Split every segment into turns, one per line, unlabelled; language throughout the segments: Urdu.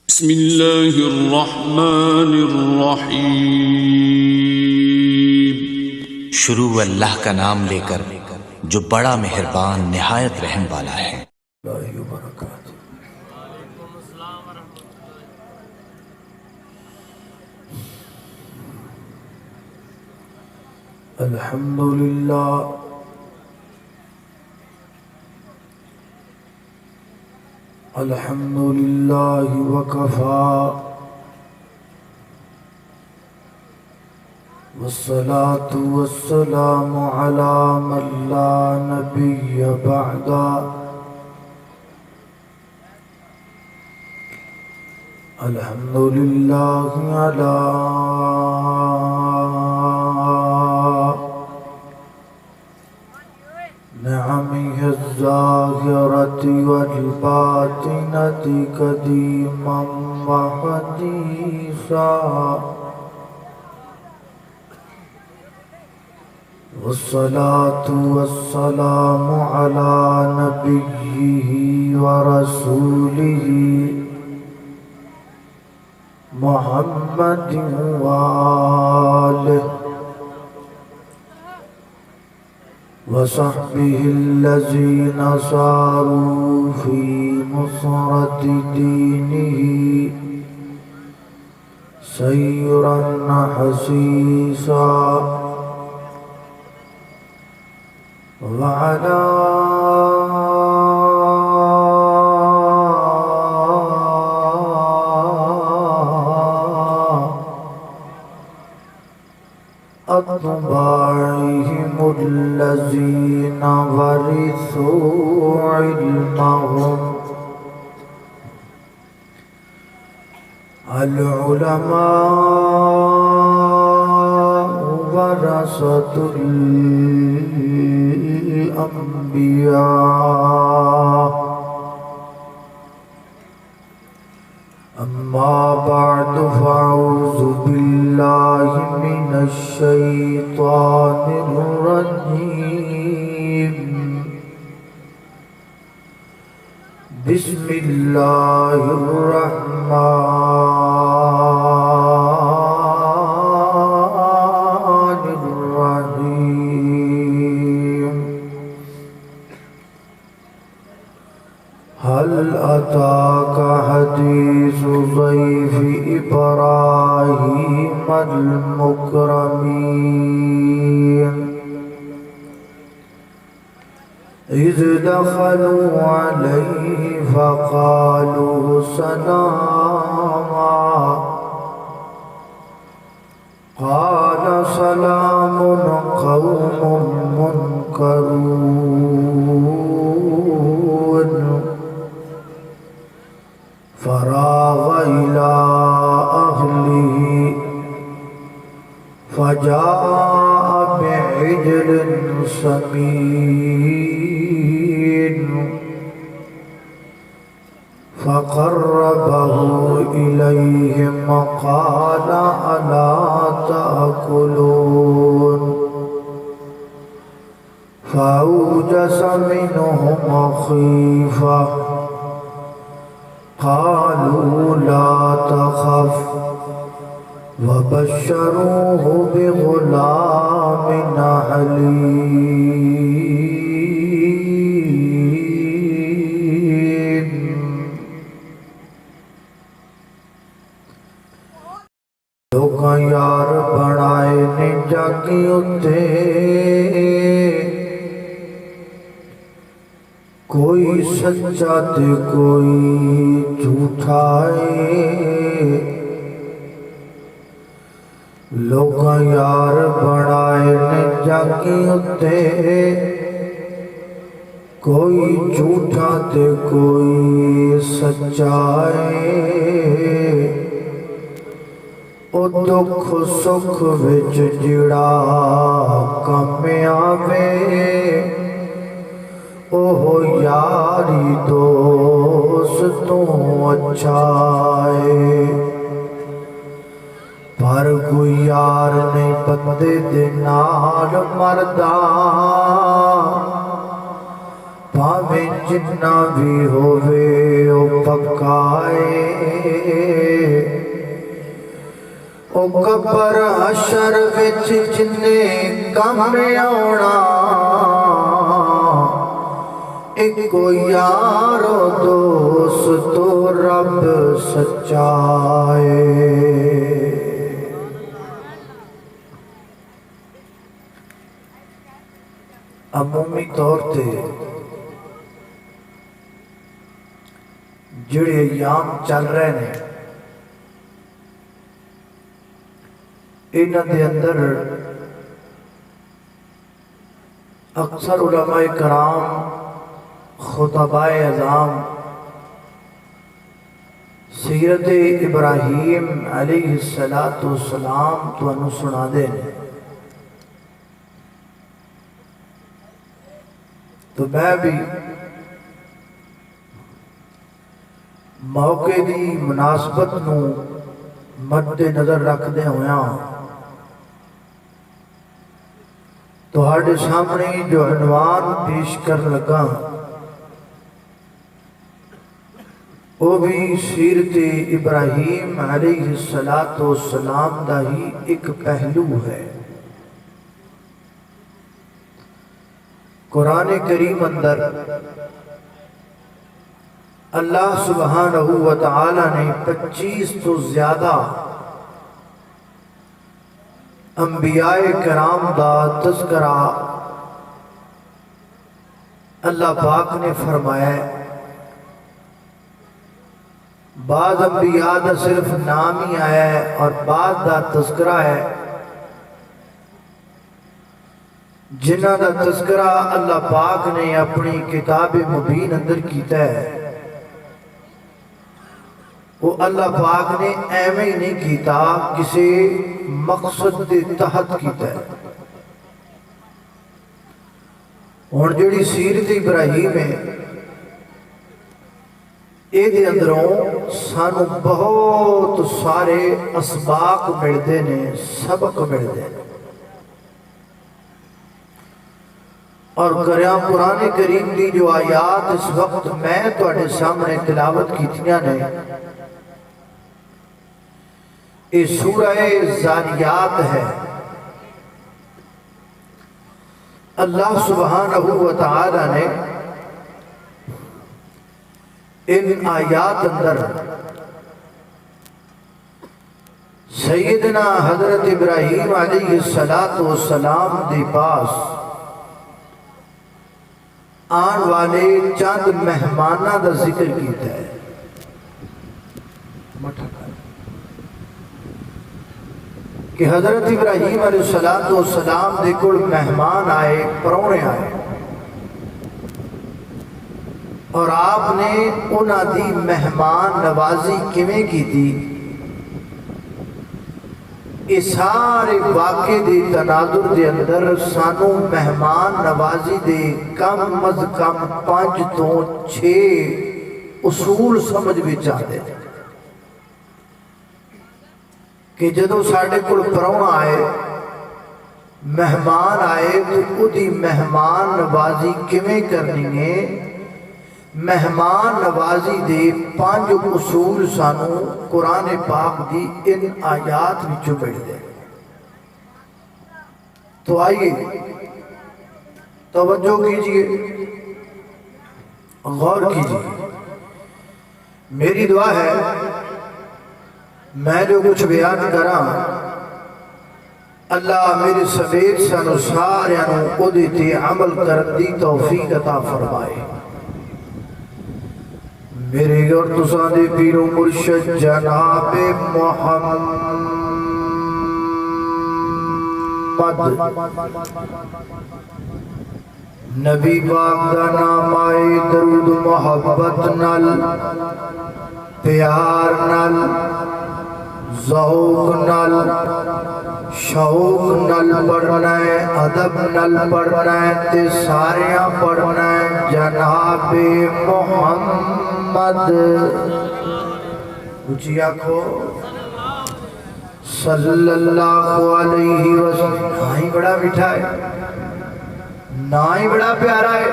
بسم اللہ الرحمن الرحیم۔
شروع اللہ کا نام لے کر جو بڑا مہربان نہایت رحم والا ہے۔
الحمدللہ الحمدللہ وکفا والصلاة والسلام علی من لا نبی بعد۔ الحمدللہ علی نعمه الظاهرة والباطنة قديما وحديثا، والصلاة والسلام على نبيه ورسوله محمد وآله وصحبه الذين ساروا في نصرة دينه سيرا حسيسا، وعلى أتباعهم الذين ورثوا علمهم، العلماء ورثة الأنبياء، أما بعد فأعوذ بالله من الشيطان الرجيم، بسم الله الرحمن الرحيم۔ هل أتاك حديث ضيف إبراهيم المكرمين، إذ دخلوا عليه فقالوا سلاما، قال سلام قوم منكرون، فراغ إلى أهله فجاء بعجل سمين، فقربه إليهم وقال ألا تأكلون، فأوجس منهم خيفة، قالوا لا تخف، وبشروه بغلام حليم۔ لوکاں یار بنائے نے جاگی اتے، کوئی سچا تے کوئی جھوٹا ہے، لوکاں یار بنائے نے جاگی اتے، کوئی جھوٹا تے کوئی سچا ہے، او دکھ سکھ وچ جڑا کم آوے، اوہ یاری دوستوں اچھا ہے، پر کوئی یار نہیں بندے دے نال مردا، بھاویں جتنا بھی ہووے او پکا ہے، ਮੁਕੱਬਰ ਹਸ਼ਰ ਵਿੱਚ ਜਿੰਨੇ ਕੰਮ ਆਉਣਾ ਇੱਕੋ ਯਾਰੋ ਦੋਸਤੋ ਰੱਬ ਸੱਚਾ ਏ। عمومی طور تے جڑے ایام چل رہے ہیں انہاں دے اندر اکثر علماء کرام خطباء اعظام سیرت ابراہیم علیہ السلام تو انہوں سنا دے تو میں بھی موقع دی مناسبت نو مد نظر رکھ دے ہویا تہاڈے سامنے جو عنوان پیش کر لگا وہ بھی سیرت ابراہیم علیہ السلام دا ہی ایک پہلو ہے۔ قرآن کریم اندر اللہ سبحانہ و تعالی نے 25 تو زیادہ انبیاء کرام دا تذکرہ اللہ پاک نے فرمایا ہے۔ بعض انبیاء دا صرف نام ہی آیا ہے اور بعض دا تذکرہ ہے جنہ دا تذکرہ اللہ پاک نے اپنی کتاب مبین اندر کیتا ہے۔ وہ اللہ پاک نے ایویں ہی نہیں کیتا، کسی مقصد دے تحت کیتا ہے۔ اور جڑی سیرت ابراہیم ہے اے دے اندروں سانو بہت سارے اسباق ملتے نے، سبق ملتے ہیں۔ اور قرآن کریم دی جو آیات اس وقت میں تواڈے سامنے تلاوت کیتیاں نے، یہ سورہ زاریات ہے۔ اللہ سبحانہ و تعالی نے ان آیات اندر سیدنا حضرت ابراہیم علیہ السلام دے پاس آن والے چند مہمانہ دا ذکر کیتا ہے۔ کہ حضرت ابراہیم علیہ السلام دے کول مہمان آئے، پرونے آئے، اور آپ نے انہاں دی مہمان نوازی کیویں کی تھی، اس سارے واقعے دے تناظر دے اندر سانو مہمان نوازی دے کم از کم 5 تو 6 اصول سمجھ بھی چاہتے ہیں کہ جدو ساڑھے کل پرونا آئے، مہمان آئے تو ادھی مہمان نوازی کیویں کرنی ہے۔ مہمان نوازی دے 5 اصول سانو قرآن پاک دی ان آیات وچوں مل دے۔ تو آئیے توجہ کیجئے، غور کیجئے۔ میری دعا ہے میں جو کچھ بیان کراں اللہ میرے سمیت سانو ساریاں اودے تے عمل کرن دی توفیق عطا فرمائے۔ میرے اور تساں دے پیر و مرشد جناب محمد نبی پاک دا نام آئے، درود محبت نال، پیار نال، ذوق نال، شوق نال پڑھنا ہے، ادب نال پڑھنا ہے، تے ساریاں پڑھنا ہے جناب محمد اچھی آنکھو صلی اللہ علیہ وسلم۔ نا ہی بڑا میٹھا ہے، نا ہی بڑا پیارا ہے۔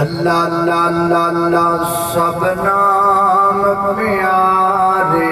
اللہ اللہ اللہ اللہ سب نام پیارے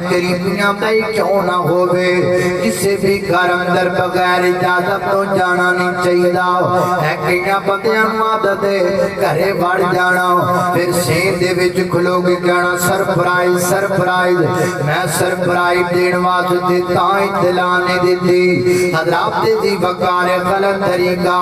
قریبیاں دا ہی کیوں نہ ہووے کسی بھی گھر اندر بغیر اجازت تو جانا نہیں چاہیے ہے کئیاں بندیاں نوں عادت ہے گھرے وڑ جانا پھر سین دے وچ کھلو کے کہنا سرپرائز سرپرائز میں سرپرائز دین واسطے تاں اطلاع نہیں دیتی حضرات دی وقار غلط طریقہ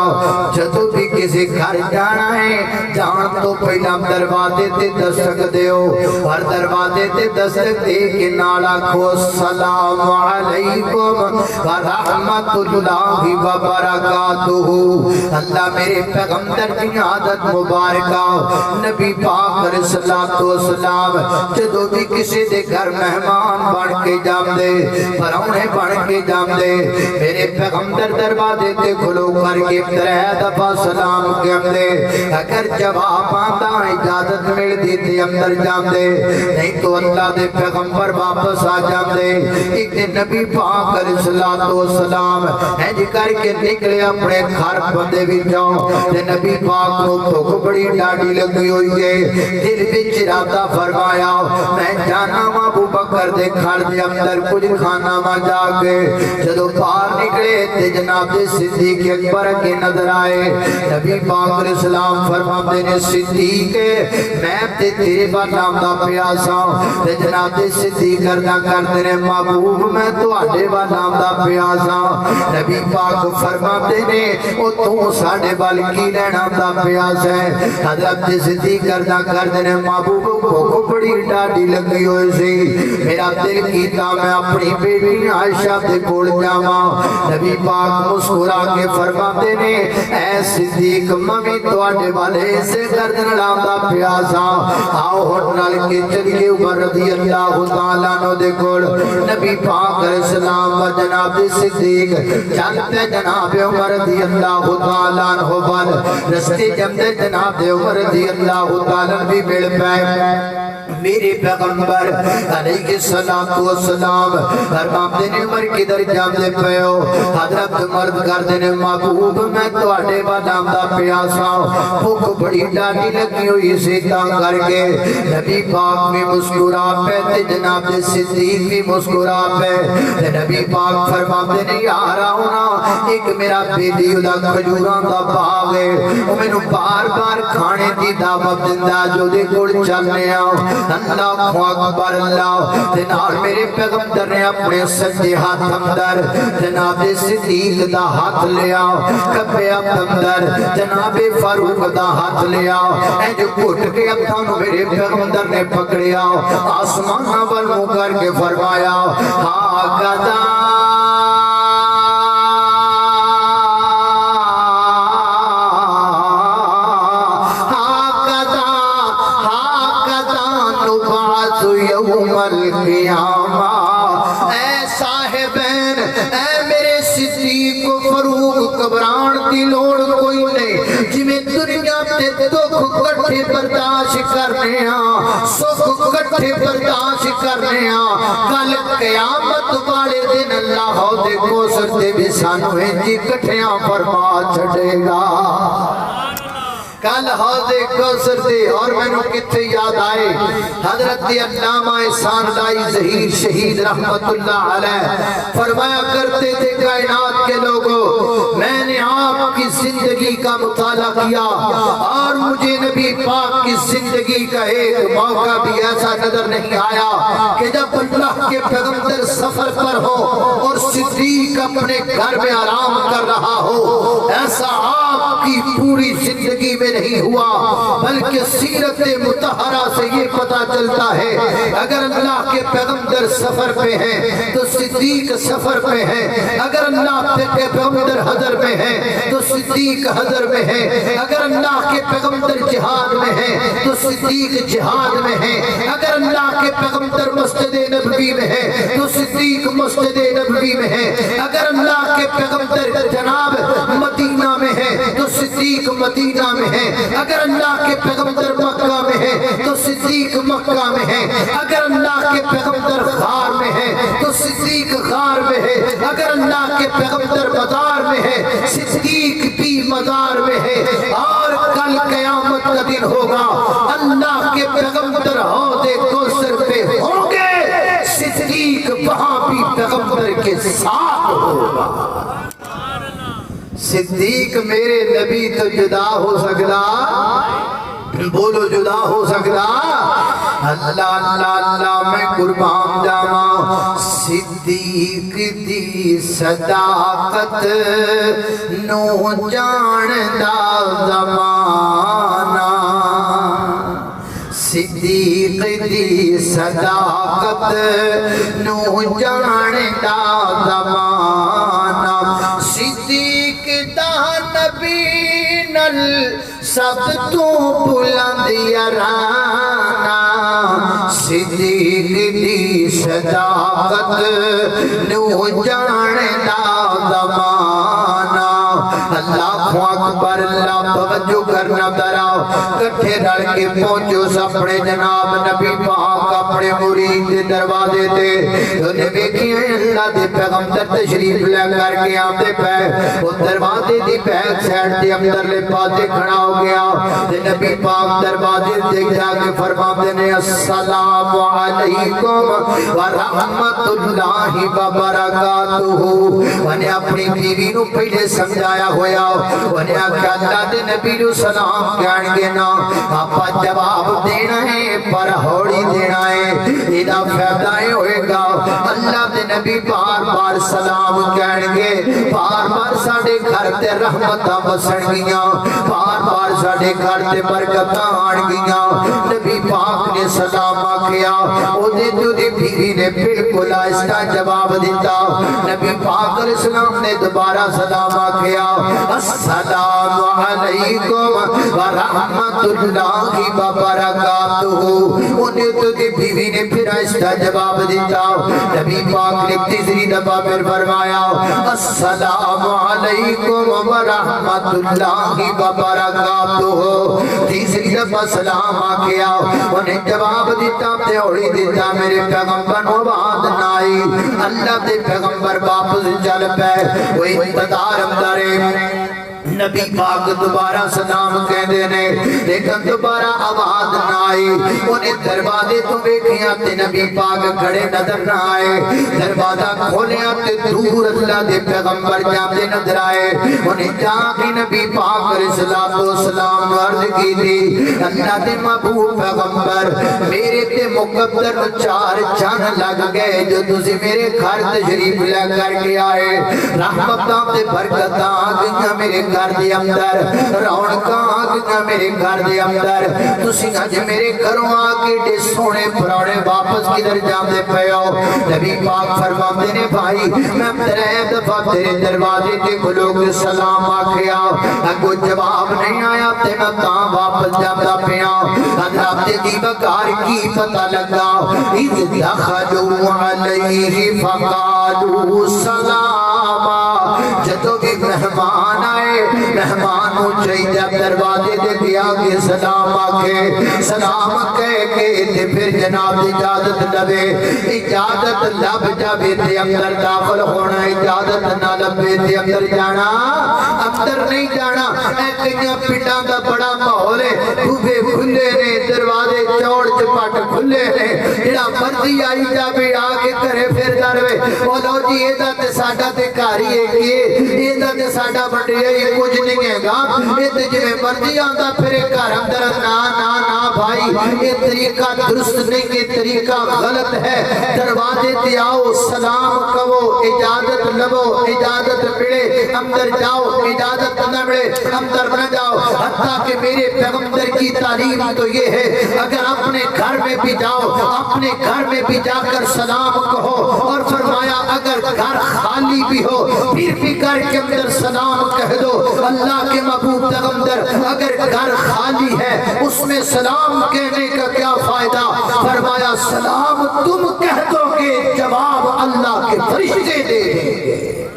جدوں بھی کسی گھر جانا ہے جان تو پہلا دروازے تے دستک دیو اور دروازے تے دستک دے کے نال آکھو السلام علیکم ورحمۃ اللہ وبرکاتہ اللہ میرے پیغمبر کی عادت مبارکہ نبی پاک علیہ الصلوۃ والسلام جدوں بھی کسی دے گھر مہمان بن کے جاندے پراونے بن کے جاندے میرے پیغمبر دروازے تے کھلو کر کے 3 دفعہ سلام کہندے اگر جواب آندا اجازت مل دی تے اندر جاندے نہیں تو اللہ دے پیغمبر واپس آ جاندے ایک دن نبی پاک علیہ الصلوۃ والسلام ہنج کر کے نکلے اپنے گھر بندے بھی جاؤ تے نبی پاک کو بھوک بڑی ڈاڈی لگی ہوئی ہے دل وچ ارادہ فرمایا میں جانا وا ابو بکر دے گھر دے اندر کچھ کھانا وا جا کے جدوں باہر نکلے تے جناب صدیق اکبر کے نظر آئے نبی پاک علیہ السلام فرماتے نے صدیق میں تے تیرے نام دا پیاسا تے جناب صدیق کردا کرتے نے محبوب میں تواڈے نام دا پیاسا نبی پاک فرماتے نے او تو ساڈے ول کی لینا دا پیاس ہے حضرت صدیق کردا کرتے نے محبوب کو بڑی ڈاڈی لگی ہوئی سی میرا دل کیتا میں اپنی بیٹی عائشہ دے کول جاواں نبی پاک مسکرا کے فرماتے نے اے صدیق میں تواڈے والے سے گردن لاندا پیاسا آؤ ہن نال کے چلیے عمر رضی اللہ تعالی عنہ دے کول نبی پاک علیہ السلام و جناب صدیق چلتے جناب عمر رضی اللہ تعالی عنہ ول رستے جمدے جناب عمر رضی اللہ تعالی بھی مل پے میرے پیغمبر علیہ الصلوۃ والسلام فرماتے نے عمر کدھر جاندے پیو حضرت مرد کردے نے محبوب میں تواڈے نام دا پیاسا بھوک بڑی ڈاڈی لگی ہوئی سی تاں کر کے نبی پاک بھی مسکرا پے تے جناب صدیق بھی مسکرا پے تے نبی پاک فرماتے نے یار آؤنا ایک میرا بیٹی دا کھجوراں دا باغ ہے او مینوں بار بار کھانے دی دعوت دیندا جو دے کول چلنے آ اللہ اکبر اللہ جناب میرے پیغمبر نے اپنے سجے ہاتھ اندر جناب صدیق دا ہاتھ لیا کبے اندر جناب فاروق دا ہاتھ لیا اے جو گھٹ کے ہاتھوں میرے پیغمبر نے پکڑیا آسمان ول منہ کر کے فرمایا ہاں گدا اے صاحبین اے میرے صدیق و فاروق گھبران دی لوڑ کوئی نہیں جویں دنیا تے دکھ کٹھے برداشت کرنے ہاں سکھ کٹھے برداشت کرنے ہاں کل قیامت والے دن اللہ دے کوثر تے بھی سانو انجی کٹھیاں فرما چھڑے گا کل حوض کوثر دے اور میں نے کتھے یاد آئے حضرت علامہ احسان اللہ ظہیر شہید رحمت اللہ علیہ فرمایا کرتے تھے کائنات کے لوگوں میں نے آپ کی زندگی کا مطالعہ کیا اور مجھے نبی پاک کی زندگی کا ایک موقع بھی ایسا نظر نہیں آیا کہ جب اللہ کے پیغمبر سفر پر ہو اور صدیق اپنے گھر میں آرام کر رہا ہو ایسا آپ کی پوری زندگی میں نہیں ہوا بلکہ سیرت مطہرہ سے یہ پتہ چلتا ہے اگر اللہ کے پیغمبر سفر پہ ہیں تو صدیق سفر پہ ہیں اگر اللہ کے پیغمبر حضر میں ہیں تو صدیق حضر میں ہیں اگر اللہ کے پیغمبر جہاد میں ہیں تو صدیق جہاد میں ہیں اگر اللہ کے پیغمبر مسجد نبوی میں ہیں تو صدیق مسجد نبوی میں ہیں اگر اللہ کے پیغمبر جناب مدینہ میں ہیں تو صدیق مدینہ میں ہیں اگر اللہ کے پیغمبر مکہ میں ہے تو صدیق مکہ میں ہے اگر اللہ کے پیغمبر غار میں ہے تو صدیق غار میں ہے اگر اللہ کے پیغمبر مزار میں ہے صدیق بھی مزار میں ہے اور کل قیامت کا دن ہوگا اللہ کے پیغمبر حوض کوثر پہ ہوں گے ساتھ ہوگا۔ صدیق میرے نبی تو جدا ہو سکتا، بولو جدا ہو سکتا؟ اللہ اللہ اللہ میں قربان جاواں، صدیق دی صداقت نو جاندا زمانہ، صدیق دی صداقت نو جاندا زمانہ، صدیق دا نبی نل سب تو بلند یارانہ، صدیق دی صداقت نو جاندا زمانہ۔ اللہ اکبر، اللہ توجہ کرنا ذرا، کٹھے رل کے پہنچو اپنے جناب نبی پاک اپنے مرید دے دروازے تے، انہیں دیکھی اللہ دے پیغمبر تشریف لے کر کے آتے پہ، وہ دروازے دی بیک سائڈ تے اندر لے پاسے کھڑا ہو گیا، تے نبی پاک دروازے دیکھ جا کے فرماتے نے السلام علیکم ورحمت اللہ وبرکاتہ۔ انہیں اپنی بیوی نو پہلے سمجھایا ہویا، انہیں آکھا اللہ دے نبی نو سلام کہن گے نا، آپا جواب دینا ہے پر ہوڑی دینا ہے، ایدہ فیدہ ہوئے گا۔ اللہ دے نبی بار بار سلام کہن گے، بار بار ساڑھے گھر تے رحمتہ بسن گیاں، بار بار ساڑھے گھر تے برکتہ آن گیاں۔ نبی پاک نے سلام آکھیا، او دے تو دی بیوی نے بالکل آہستہ جواب دیتا۔ نبی پاک علیہ السلام نے دوبارہ سلام آکھیا، السلام علیکم ورحمت اللہ وبرکاتہ۔ انہیں تو دی بیوی نے پھر آہستہ جواب دیتا۔ نبی پاک نے تیسری دفعہ پھر فرمایا، السلام علیکم ورحمت اللہ وبرکاتہ۔ تیسری دفعہ سلام آکھیا، انہیں جواب دیتا تے اوڑی دیتا، میرے پیغمبر نو بات نائی۔ اللہ دے پیغمبر واپس چل پے، وہ انتظار اندر ہے۔ نبی پاک دوبارہ سلام کہہ دینے، لیکن دوبارہ آواز نہ آئی۔ انہیں دروازے تو بیکھیاں تے نبی پاک کھڑے نظر نہ آئے، دروازہ کھولیا تے دور اللہ دے پیغمبر جاتے نظر آئے۔ انہیں جا کے نبی پاک علیہ السلام عرض کی تھی، اللہ دے محبوب پیغمبر، میرے تے مقدر 4 چاند لگ گئے جو تسی میرے گھر تشریف لے کر کے آئے، رحمتاں تے برکتاں آ گئیاں میرے گھر دے اندر، رونقاں آ گئیاں میرے گھر دے اندر، تسی اج میرے گھروں آ کے ڈے سونے پرانے واپس کدھر جاندے پئے ہو؟ نبی پاک فرماتے نے بھائی میں 3 دفعہ تیرے دروازے تے کھلو کے سلام آکھیا، اگو جواب نہیں آیا تے میں تاں واپس جاندا پیا۔ حضرات دی بکار کی پتہ لگا، اذ دخلوا علیہ فقالوا سلاما، جدو بھی مہمان آئے مہمانوں چاہیے دروازے دے دیا کہ سلام آکھے، سلام کہہ کے تے پھر جناب اجازت لبے، اجازت لب جاوے تے اندر داخل ہونا، اجازت نہ لبے تے اندر جانا، اندر نہیں جانا۔ اے کئیاں پنڈاں دا بڑا ماحول ہے، بوہے کھلے نے، دروازے چوڑ چپٹ کھلے نے، جڑا مرضی آئی جاوے آگے کرے پھر دروے، بولو جی اے دا تے ساڈا تے کاری ہے کہ اے دا تے ساڈا بڑھیا ہی کچھ نہیں ہے گا، اے تے جویں مرضی آندا پھر گھر اندر نا نا نا بھائی، یہ طریقہ درست نہیں، یہ طریقہ غلط ہے۔ دروازے تے آؤ، سلام کہو، اجازت لبو، اجازت ملے اندر جاؤ، اجازت نہ ملے اندر نہ جاؤ۔ حتیٰ کہ میرے پیغمبر کی تعلیم تو یہ ہے، اگر اپنے گھر میں بھی جاؤ، اپنے گھر میں بھی جا کر سلام کہو، اور فرمایا اگر گھر خالی بھی ہو پھر بھی گھر کے اندر سلام کہہ دو۔ اللہ کے محبوب پیغمبر اگر گھر خالی ہے اس میں سلام کہنے کا کیا فائدہ؟ فرمایا سلام تم کہہ دو گے، جواب اللہ کے فرشتے دے دیں گے۔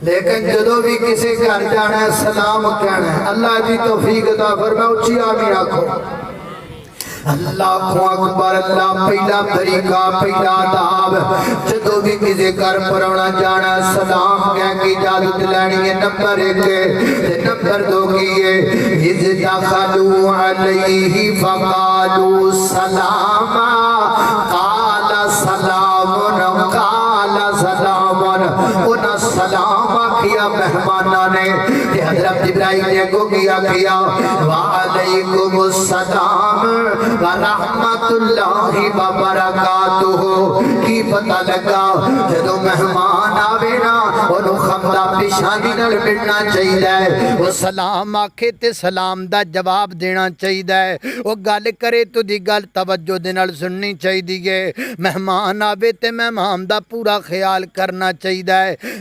لیکن جدو بھی کسی گھر جانا ہے سلام کہنا ہے، اللہ دی توفیق عطا فرمائے، اچھی آمین آکھو۔ اللہ اکبر، اللہ پہلا طریقہ، پہلا آداب، جدو بھی کسی گھر پرونا جانا سلام کہہ کے اجازت لینی ہے۔ نمبر 1 نمبر 2 کیے، اذ دخلوا علیہ فقالوا سلاما، قال سلام قال سلام، مہمانہ نے کہ حضرت ابراہیم نے کو کیا وعلیکم السلام ورحمت اللہ وبرکاتہ کی پتہ لگا جدو مہمان آوے نا انہوں خمدہ پیشانی نال ملنا چاہیے وہ سلام آکھے تے سلام دا جواب دینا چاہیے وہ گل کرے تو دی گل توجہ دے نال سننی چاہیے مہمان آوے تے مہمان دا پورا خیال کرنا چاہیے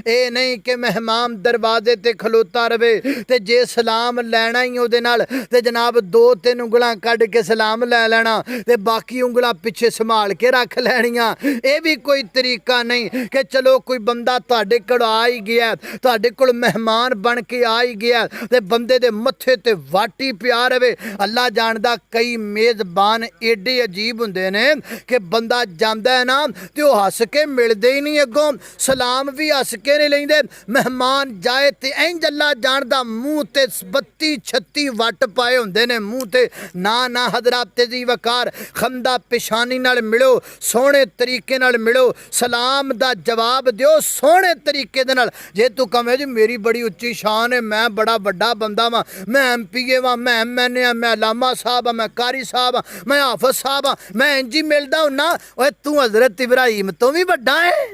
اے نہیں کہ مہمان دروازے تے کھلوتا رہے تے جے سلام لینا ہی ہو دے نال تے جناب دو تین انگلاں کڈ کے سلام لے لینا تے باقی انگلاں پیچھے سنبھال کے رکھ لینیاں اے بھی کوئی طریقہ نہیں کہ چلو کوئی بندہ تہاڈے کول آ ہی گیا تہاڈے کول مہمان بن کے آ ہی گیا تے بندے دے متھے تے واٹی پیا رہے اللہ جاندا کئی میزبان ایڈے عجیب ہوندے نے کہ بندہ جاندا ہے نا تے او ہس کے ملدے ہی نہیں اگوں سلام بھی ہس کے نہیں لیندے مہمان جائے تے اینج اللہ جاندا منہ تے 32-36 وٹ پائے ہوندے نے منہ تے نہ حضرات جی وقار خندہ پیشانی نال ملو سونے طریقے نال ملو سلام دا جواب دیو سونے طریقے دے نال جے تو کہے جی میری بڑی اچھی شان ہے میں بڑا بڑا بندہ ہاں میں ایم پی اے ہاں میں ایم این اے ہاں میں علامہ صاحب ہاں میں قاری صاحب ہاں میں حافظ صاحب ہاں میں انجی ملدا ہوں نا اوے تو حضرت ابراہیم تو بھی بڑا ہے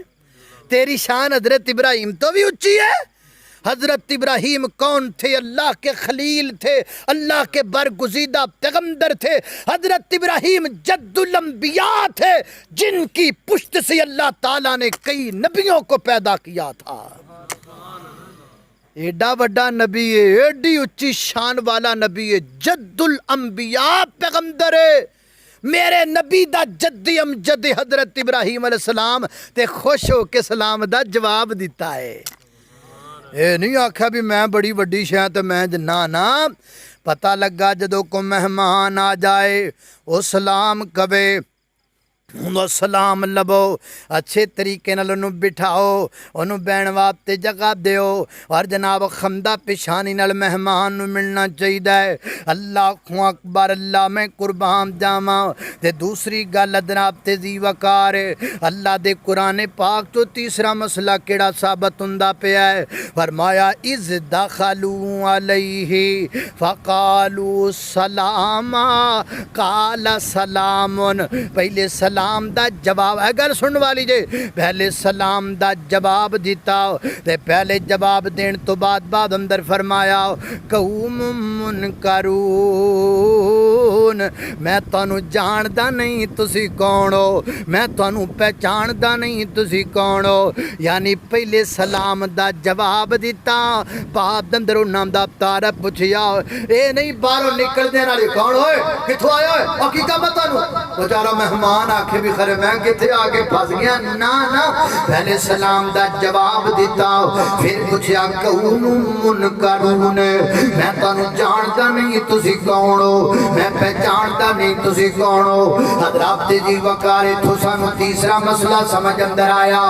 تیری شان حضرت ابراہیم تو بھی اچھی ہے حضرت ابراہیم کون تھے اللہ کے خلیل تھے اللہ کے برگزیدہ پیغمبر تھے حضرت ابراہیم جد الانبیاء تھے جن کی پشت سے اللہ تعالیٰ نے کئی نبیوں کو پیدا کیا تھا ایڈا بڑا نبی ہے ایڈی اچھی شان والا نبی ہے جد الانبیاء پیغمبر ہے میرے نبی دا جدی امجد حضرت ابراہیم علیہ السلام تے خوش ہو کے سلام دا جواب دیتا ہے اے نہیں آکھا بھی میں بڑی وڈی شاہ تو میں نا پتہ لگا جدو کو مہمان آ جائے او سلام کبے انہوں سلام لبو اچھے طریقے نال انہوں بٹھاؤ انہوں بین واسطے جگہ دیو اور جناب خمدہ پیشانی نال مہمان نو ملنا چاہیے اللہ اکبر اللہ میں قربان جاواں تے دوسری گل جناب تے زی وقار اللہ دے قرآن پاک تو تیسرا مسئلہ کیڑا ثابت ہوندا پیا ہے فرمایا اذ دخلوا علیہ فقالوا سلاما قال سلام پہلے سلام دا جواب ہے گل سن والی جے پہلے سلام دا جواب دیتا تے پہلے جواب دین تو بعد اندر فرمایا قوم منکرون میں تانوں جاندا نہیں تسی کون ہو میں تانوں پہچاندا نہیں تسی کون ہو یعنی پہلے سلام دا جواب دیتا بعد اندر انہاں دا تعارف پوچھیا اے نہیں باہروں نکل دے نال کون ہوئے کتھوں آیا ہوئے حقیقت میں تانوں بیچارہ مہمان آکھے بھی خرے میں کتے آگے پھنس گیا نا پہلے سلام دا جواب دیتا پھر پوچھیا قوم منکرون میں تانوں جاندا نہیں تسی کون ہو میں پہچاندا نہیں تسی کون ہو حضرات جی وقارے تو سانو تیسرا مسئلہ سمجھ اندر آیا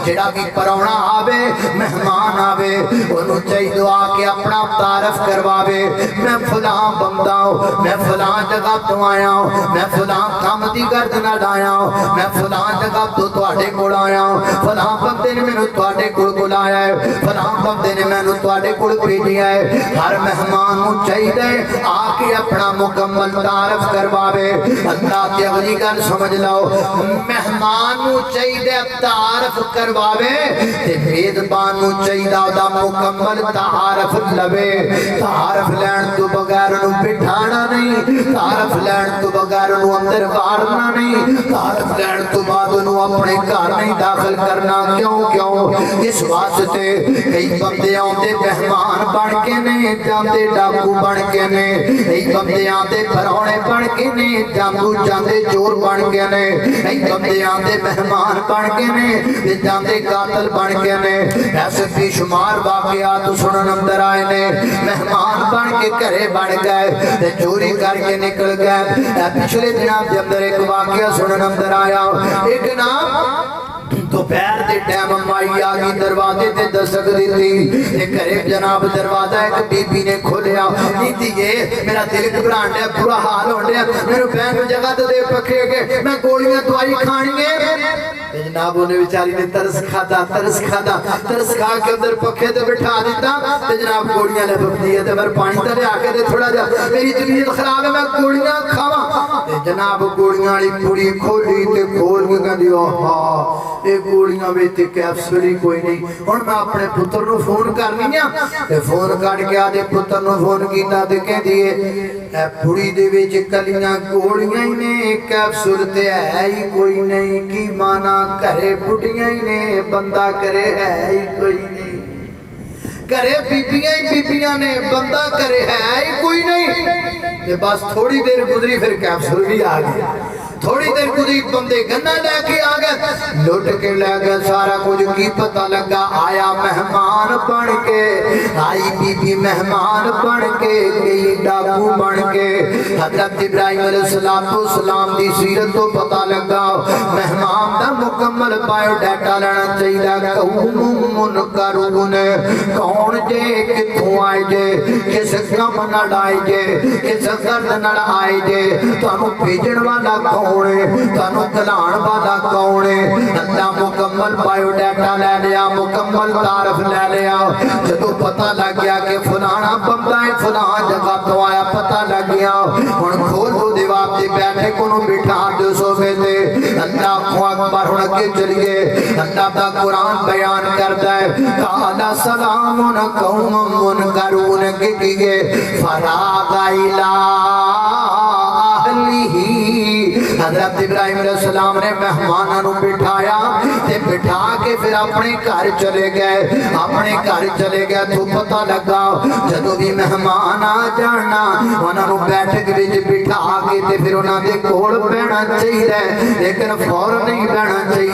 جڑا بھی پرونا آوے مہمان آوے انہوں چاہیے دعا کے اپنا تعارف کرواوے میں فلاں بندہ ہوں میں فلاں جگہ تو آیا ہوں میں فلاں کام دی گرد نہ ڈایا ہوں میں فلاں جگہ تو تواڈے کول آیا ہوں فلاں بندے نے مینوں تواڈے کول بلایا ہے فلاں بندے نے مینوں تواڈے کول بھیجیا ہے ہر مہمان نوں چاہیے آ کے اپنا مکمل تعارف کرواوے اللہ تے اگلی گل سمجھ لو مہمان نوں چاہیے تعارف کرواوے تے میزبان نوں چاہیے دا مکمل تعارف لوے تعارف لین تو بغیر نوں بٹھانا نہیں تعارف لین تو بغیر نوں اندر وارنا نہیں تعارف لین تو بعد انہوں اپنے گھر نہیں داخل کرنا کیوں اس واسطے کئی بندے آتے مہمان بن کے نہیں جاندے ڈاکو بن کے نہیں کئی بندے آتے پرونے بن کے نہیں جانگو جاندے چور بن کے نہیں کئی بندے آتے مہمان بن کے نہیں جاندے قاتل بن کے نہیں ایسے بھی شمار واقعات سنن اندر آئے نے مہمان بن کے گھرے بن گئے چوری کر کے نکل گئے پچھلے دنوں کے اندر ایک واقعہ سنن اندر آیا ایک نام دوپہر دے ٹائم مائی آ گئی دروازے تے دستک دیتی تے گھرے جناب دروازہ ایک بی بی نے کھولیا نیتی یہ میرا دل گھبران ڈیا برا حال ہون ڈیا میرے بہن کو جگہ تو دے پکھے کے میں گولیاں دوائی کھانی ہے جناب انہیں بیچاری نے ترس کھادا ترس کھا کے اندر پکھے تے بٹھا دیتا تے جناب گولیاں لے پکتی ہے تے پھر پانی تے آ کے تے تھوڑا جا میری طبیعت خراب ہے میں گولیاں کھاواں تے جناب گولیاں والی پوری کھولی تے کھول کے کہندی اوہا اے گولیاں وچ کیپسول ہی کوئی نہیں ہن میں اپنے پتر نو فون کرنی ہے تے فون کٹ کے آدے پتر نو فون کیتا تے کہندی اے پوری دے وچ کلیاں گولیاں ہی نے کیپسول تے ہے ہی کوئی نہیں کی مانا کرے بڑھیاں ہی نے بندہ کرے ہے ہی کوئی نہیں کرے بیبیاں نے بندہ کرے ہے ہی کوئی نہیں بس تھوڑی دیر گزری پھر کیپسول بھی آ گیا تھوڑی دیر گزری بندے گنا لے کے آ گئے لٹ کے لے گئے سارا کچھ کی پتہ لگا آیا مہمان بن کے آئی بی بی مہمان بن کے گئی ڈاکو بن کے حضرت ابراہیم علیہ السلام دی سیرت تو پتہ لگا مہمان دا مکمل بایو ڈیٹا لینا چاہیے قوم منکرون کون جے کتھوں آئے جے کس کم نہ آئے جے کس گرد نہ آئے جے تانوں بھیجن والا کون تانوں کلان والا کون اللہ مکمل بایو ڈیٹا لے لیا مکمل تعارف لے لیا جدو پتہ لگ گیا کہ فلانا بندہ ہے فلان جگہ تو آیا پتہ لگ گیا ہن کھول دو دیوار تے بیٹھے کونوں بٹھا دو صوفے تے اللہ اکبر ہن اگے چلیے اللہ دا قرآن بیان کرتا ہے قال سلام قوم منکرون کہ فراغ الی حضرت ابراہیم علیہ السلام نے مہمانوں بٹھایا تے بٹھا کے پھر اپنے گھر چلے گئے تو پتہ لگا جدو بھی مہمان آ جانا انہوں بیٹھک وچ بٹھا کے تے پھر انہاں دے کول بیٹھنا چاہیے لیکن فوراً نہیں بیٹھنا چاہیے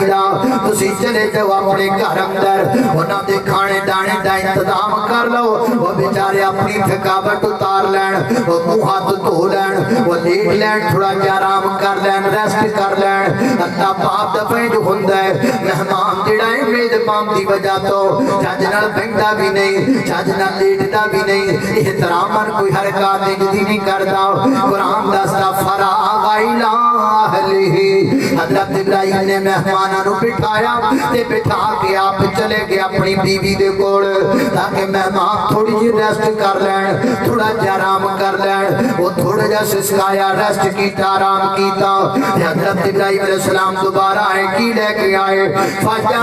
تسی چلے جاؤ اپنے گھر اندر انہاں دے کھانے دانے دا انتظام کر لو وہ بیچارے اپنی تھکاوٹ اتار لین وہ منہ ہاتھ دھو لین وہ لیٹ لین تھوڑا جا آرام کر لین ریسٹ کر لین اللہ پاپ دفعے جو ہوندہ ہے مہمان جڑا ہے میزبان دی وجہ تو چاج نال بیندا بھی نہیں چاج نال لیٹدا بھی نہیں احتراماً کوئی حرکات جدی نہیں کردا قرآن دستا فراغ الی اہلہ حضرت ابراہیم نے مہمانوں بٹھایا تے بٹھا کے آپ چلے گئے اپنی بیوی دے کول تاکہ مہمان تھوڑی جی ریسٹ کر لین تھوڑا جا آرام کر لین وہ تھوڑا جا سسکایا ریسٹ کیتا آرام کیتا حضرت ابراہیم علیہ السلام دوبارہ آئے کی لے کے آئے فجا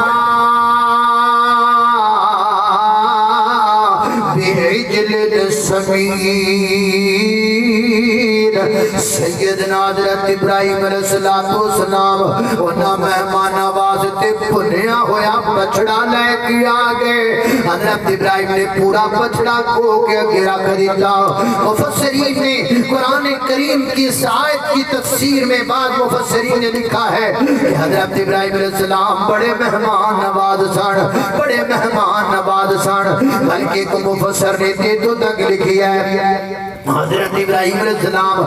بعجل سمین سیدنا حضرت ابراہیم علیہ السلام انہاں مہمان آواز تے بھنیا ہویا بچڑا لے کے آگے حضرت ابراہیم نے پورا بچڑا کو کے گرا خریدا مفسرین نے قرآن کریم کی آیت کی تفسیر میں بعض مفسرین نے لکھا ہے کہ حضرت ابراہیم علیہ السلام بڑے مہمان نواز سن بلکہ ایک مفسر نے تو تک لکھی ہے حضرت ابراہیم علیہ السلام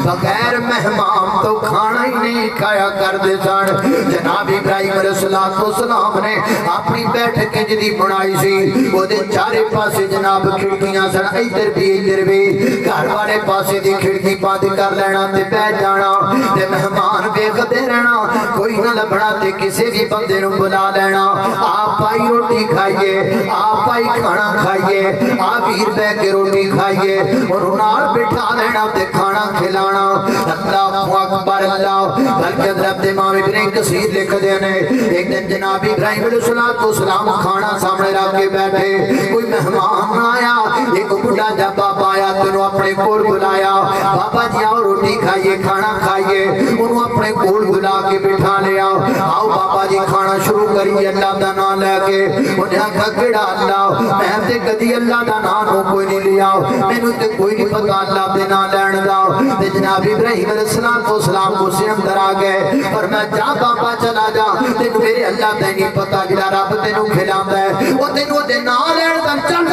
بغیر مہمان تو کھانا ہی نہیں کھایا کرتے سن جناب ابراہیم علیہ السلام نے اپنی بیٹھک جدی بنائی سی وہ دے چارے پاسے جناب کھڑکیاں سن ادھر بھی گھر والے پاسے دی کھڑکی بند کر لینا تے بیٹھ جانا تے مہمان ویکھدے رہنا کوئی نہ لبھنا تے کسی بھی بندے نو بلا لینا آپ آئی روٹی کھائیے آپ آئی کھانا کھائیے آپ ہیر بہ کے روٹی کھائیے اور نال بٹھا لینا تے کھانا کھلانا اللہ اکبر اللہ بلکہ حضرت امام ابن کثیر لکھ دینے ایک دن جناب ابراہیم علیہ السلام کھانا سامنے رکھ کے بیٹھے کوئی مہمان آیا ایک بڑھا جا بابا آیا تینوں اپنے کول بلایا بابا جی آؤ روٹی کھائیے کھانا کھائیے انہوں اپنے کول بلا کے بٹھا لیا آؤ بابا جی کھانا شروع کریے اللہ دا نام لے کے انہیں آکھا کیڑا اللہ میں تے کدی اللہ دا نام کوئی نہیں لیا مینوں تے کوئی نہیں پتہ اللہ دے نام لین دا تے جناب ابراہیم علیہ السلام کو سے اندر آ گئے اور میں جا بابا چلا جا تینوں میرے اللہ دا نہیں پتہ جڑا رب تینوں کھلاوندا ہے او تینوں دے نام لین دا چل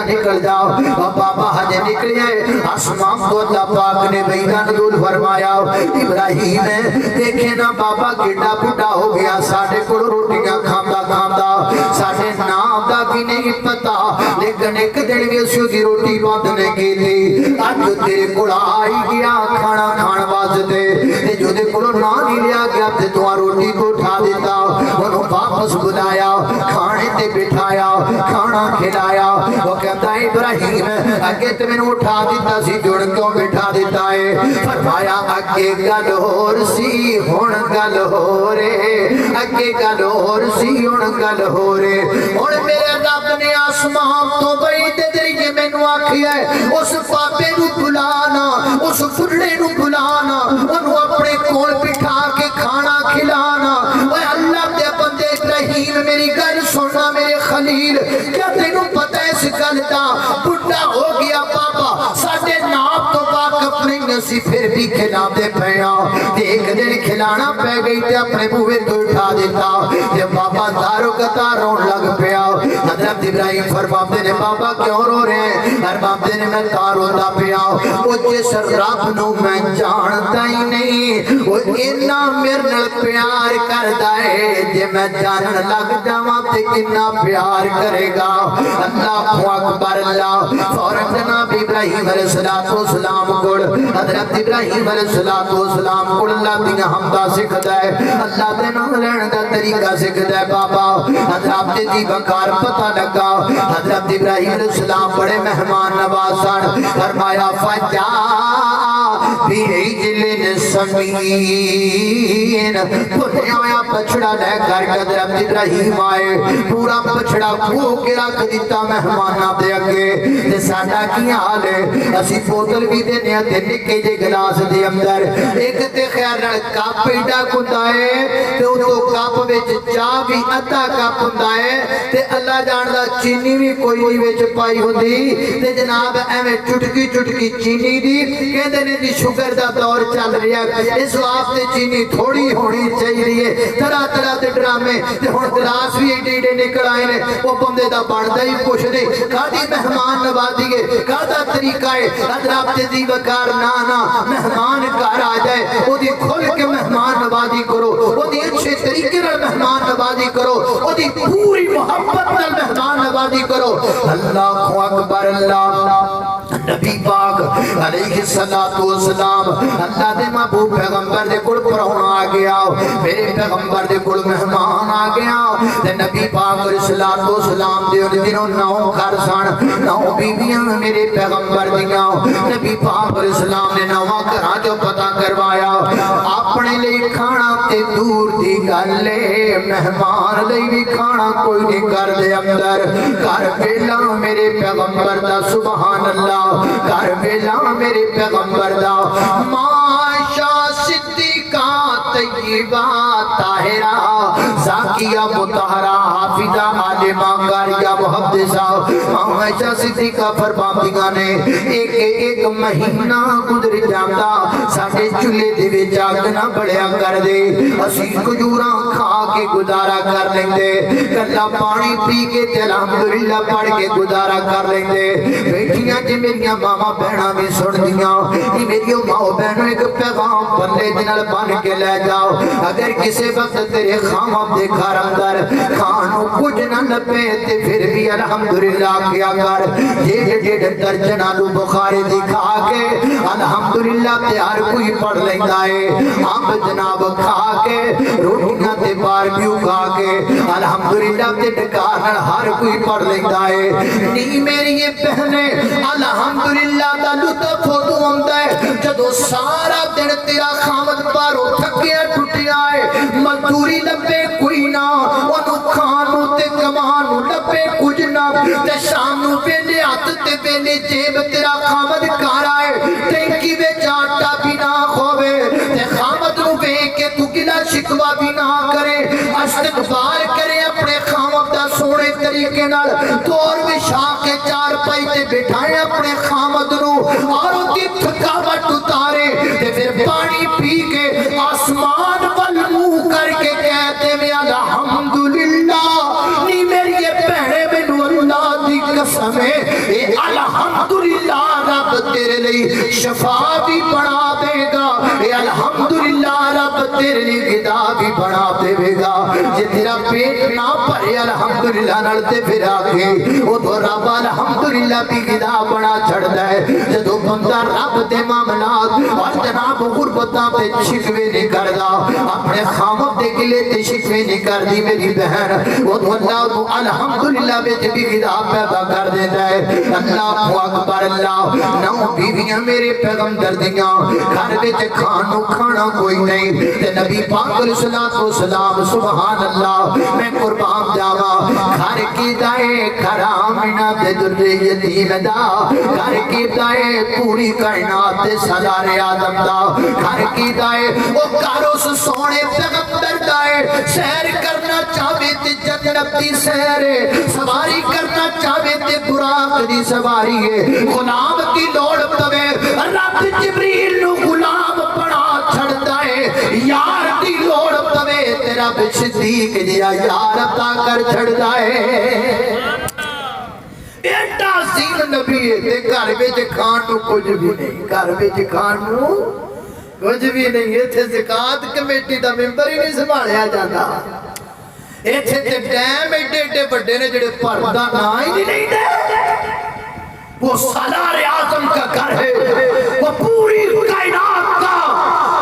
نکل جا بابا ہجے نکلے آسمان تو اللہ پاک نے بہنا نزول فرمایا ابراہیم تے دیکھے نا بابا کیڈا بڑھا ہو گیا ساڈے کول روٹیاں کھاندا کھاندا ساڈے نام دا بھی نہیں پتا لیکن ایک دن بھی اسی دی روٹی بند نہیں کیتی اج تیرے کول آئی گیا کھانا کھان واسطے تے جو دے کول نہ نہیں لیا گیا تے تو روٹی کو اٹھا دیتا انہوں واپس بلایا کھانے تے بٹھایا کھانا کھلایا وہ کہتا ہے ابراہیم اگے تے مینوں اٹھا دیتا سی جڑ کیوں بٹھا دیتا ہے فرمایا اگے گل ہور سی ہن گل ہو رے اگے گل ہور سی ہن گل ہو رے ہن میرے رب نے آسمان تو بڑی تے ذریعے مینوں آکھیا ہے اس پاپے نو بلانا اس فڑے نو بلانا انہوں اپنے کول بٹھا کے کھانا کھلانا اے اللہ دے بندے ابراہیم میری گل سننا میرے خلیل کیا تینوں پتہ ہے اس گل دا بڑھا ہو گیا بابا ساڈے نام تو واقف نہیں اسی پھر بھی کھلا دے پیا ایک دن کھلانا پہ گئی تے اپنے بوئے تو اٹھا دیتا تے بابا دارو قطار رون لگ پیا حضرت ابراہیم فرماتے نے بابا کیوں رو رہے ہیں فرماتے نے میں تارو دا پیا وہ جس رب نو میں جانتا ہی نہیں وہ اتنا میرے نال پیار کردا ہے جے میں جانن لگ جاواں تے کتنا پیار کرے گا اللہ اکبر اللہ فوراً جناب ابراہیم علیہ السلام کو حضرت ابراہیم علیہ السلام کو اللہ دی حمدہ سکھدا ہے اللہ دے نام لین دا طریقہ سکھدا ہے بابا حضرت دی بکار پتہ لگا حضرت ابراہیم علیہ السلام بڑے مہمان نواز سن فرمایا فجا بعجل سمین پھٹیا ہویا بچڑا لے کر حضرت ابراہیم آئے پورا بچڑا کھو کے رکھ دیتا مہماناں دے اگے تے ساڈا کی حال ہے اسی بوتل بھی دینے تے نکے جے گلاس دے اندر ایک تے خیر نال کپ ایڈا کھندا ہے تے او کپ وچ چاہ بھی ادھا کپ ہوندا ہے تے اللہ جاندا چینی بھی کوئی نہیں وچ پائی ہوندی تے جناب ایویں چٹکی چٹکی چینی دی کہندے نے جی شوگر دا دور چل رہا ہے اس واسطے چینی تھوڑی ہونی چاہیے طرح طرح دے ڈرامے تے ہن گلاس بھی ایڈے ایڈے نکل آئے نے او بندے دا بندا ہی کچھ نہیں کاڈی مہمان نوازی ہے کادا طریقہ ہے حضرت دی وقار نانا مہمان گھر آ جائے او دی کھل کے مہمان نوازی کرو او دی اچھے طریقے نال مہمان نوازی کرو او دی پوری محبت نال مہمان نوازی کرو اللہ اکبر اللہ نبی پاک علیہ السلام اللہ دے محبوب پیغمبر دے کول پراہنا آ گیا میرے پیغمبر دے کول مہمان آ گیا تے نبی پاک علیہ السلام دے ان دنوں 9 گھر سن 9 بیویاں میرے پیغمبر دیاں نبی پاک علیہ السلام نے 9 گھراں جو پتہ کروایا اپنے لئی کھانا تے دور دی گل ہے مہمان لئی بھی کھانا کوئی نہیں کر دے اندر گھر ویلا میرے پیغمبر دا سبحان اللہ گھر ویلا میرے پیغمبر دا ماشا صدیقہ طیبہ طاہرہ زاکیہ مطہرہ حافظہ عالمہ قاریہ محدثہ عائشہ صدیقہ فرماندیاں نے ایک مہینہ گزر جاندا ساڈے چولہے دے وچ اگ نہ بڑھیا کر دے اسی کھجوراں کھا کے گزارا کر لیندے کلا پانی پی کے تے الحمدللہ پڑھ کے گزارا کر لیندے بیٹھیاں جی میریاں ماما بہناں بھی سندیاں کہ میری ماں بہنوں ایک پیغام بندے دے نال بن کے لے جاؤ اگر کسی وقت تیرے خامد دے گھر اندر کھانوں کچھ نہ لپے تے پھر بھی الحمدللہ کیا کر ڈیڑھ درجن آلو بخاری دکھا کے الحمدللہ تے ہر کوئی پڑھ لیندہ ہے ہم جناب کھا کے روٹیاں تے باربیو کھا کے الحمدللہ تے ڈکار ہر کوئی پڑھ لیندہ ہے نہیں میری یہ بہنے الحمدللہ دا لطف ہو تو ہمدہ ہے جدو سارا دن تیرا خامد پارو تھکیا ٹوٹیا ہے مزدوری لبے کوئی نہ انو کھانو تے کمانو لبے کچھ نہ تے شامنو پہلے ہاتھ تے پہلے جیب تیرا خامد کارا ہے ٹینکی بے جاٹا بھی نہ کھوے تے خامد نو بے کے تو گلا شکوا بھی نہ کرے استغفار کرے اپنے خامد دا سونے طریقے نال دور بشا کے چار پائی تے بٹھائے اپنے خامد نو اور ان کی تھکاوٹ اتارے تے پھر پانی پی کے آسمان والمو کر کے کہتے میں الحمدللہ نہیں میری یہ پہنے میں نو اللہ دی قسم ہے اے الحمدللہ رب تیرے لئی شفا بھی بڑھا دے گا اے الحمدللہ رب تیرے لیے غذا بھی بنا دے گا جے تیرا پیٹ نہ بھرے الحمدللہ نال تے پھر آگے او تو رب الحمدللہ بھی غذا بنا چھڑدا ہے جدوں بندہ رب دے معاملات اور جناب غربتاں تے شکوے نہیں کردا اپنے خامد دے گلے تے شکوے نہیں کردی میری بہن وہ تو اللہ تو الحمدللہ وچ بھی غذا پیدا کر دیندا ہے اللہ اکبر اللہ نو بیویاں میرے پیغمبر دیاں گھر وچ کھانو کھانا کوئی نہیں تے نبی پاک علیہ الصلوۃ والسلام سبحان اللہ میں قربان جاواں گھر کی دائے کرامنا تے در یتیم دا گھر کی دائے پوری کائنات تے سالار آدم دا گھر کی دائے او گھر اس سونے پیغمبر دائے سیر کرنا چاہے تے جنت دی سیر سواری کرنا چاہے تے براق دی سواری ہے غلام کی لوڑ پوے رب جبریل نو غلام بنا چھڑدا ہے یار دی لوڑ پوے تے رب صدیق جیا یار عطا کر چھڑدا ہے ایڈا عظیم نبی ہے تے گھر وچ کھان نو کچھ بھی نہیں گھر وچ کھان نو کچھ بھی نہیں ایتھے زکات کمیٹی دا ممبر ہی نہیں سنبھالیا جاتا ایتھے تے ڈیم ایڈے ایڈے بڑے نے جڑے پردہ نہ ہی نہیں دے وہ سالار اعظم کا گھر ہے وہ پوری کائنات کا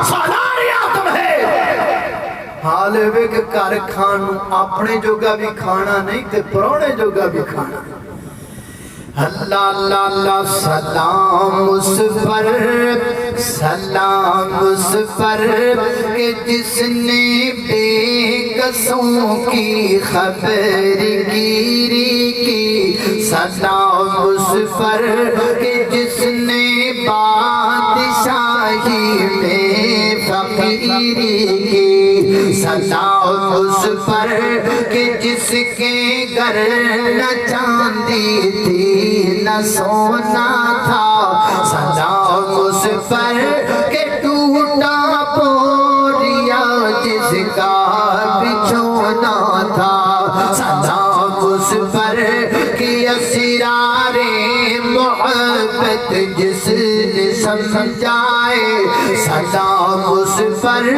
سالار اعظم ہے حال ہے کہ گھر کھان اپنے جوگا بھی کھانا نہیں تے پرونے جوگا بھی کھانا اللہ اللہ اللہ سلام اس پر کہ جس نے بے کسوں کی خبر گیری کی سلام اس پر کہ جس نے بادشاہی میں فقیری کی سلام اس پر کہ جس کے گھر نہ چاندی تھی نہ سونا تھا سلام اس پر کہ ٹوٹا پوریا جس کا بچھونا تھا سلام اس پر کہ اسرار محبت جس نے سمجھائے سلام اس پر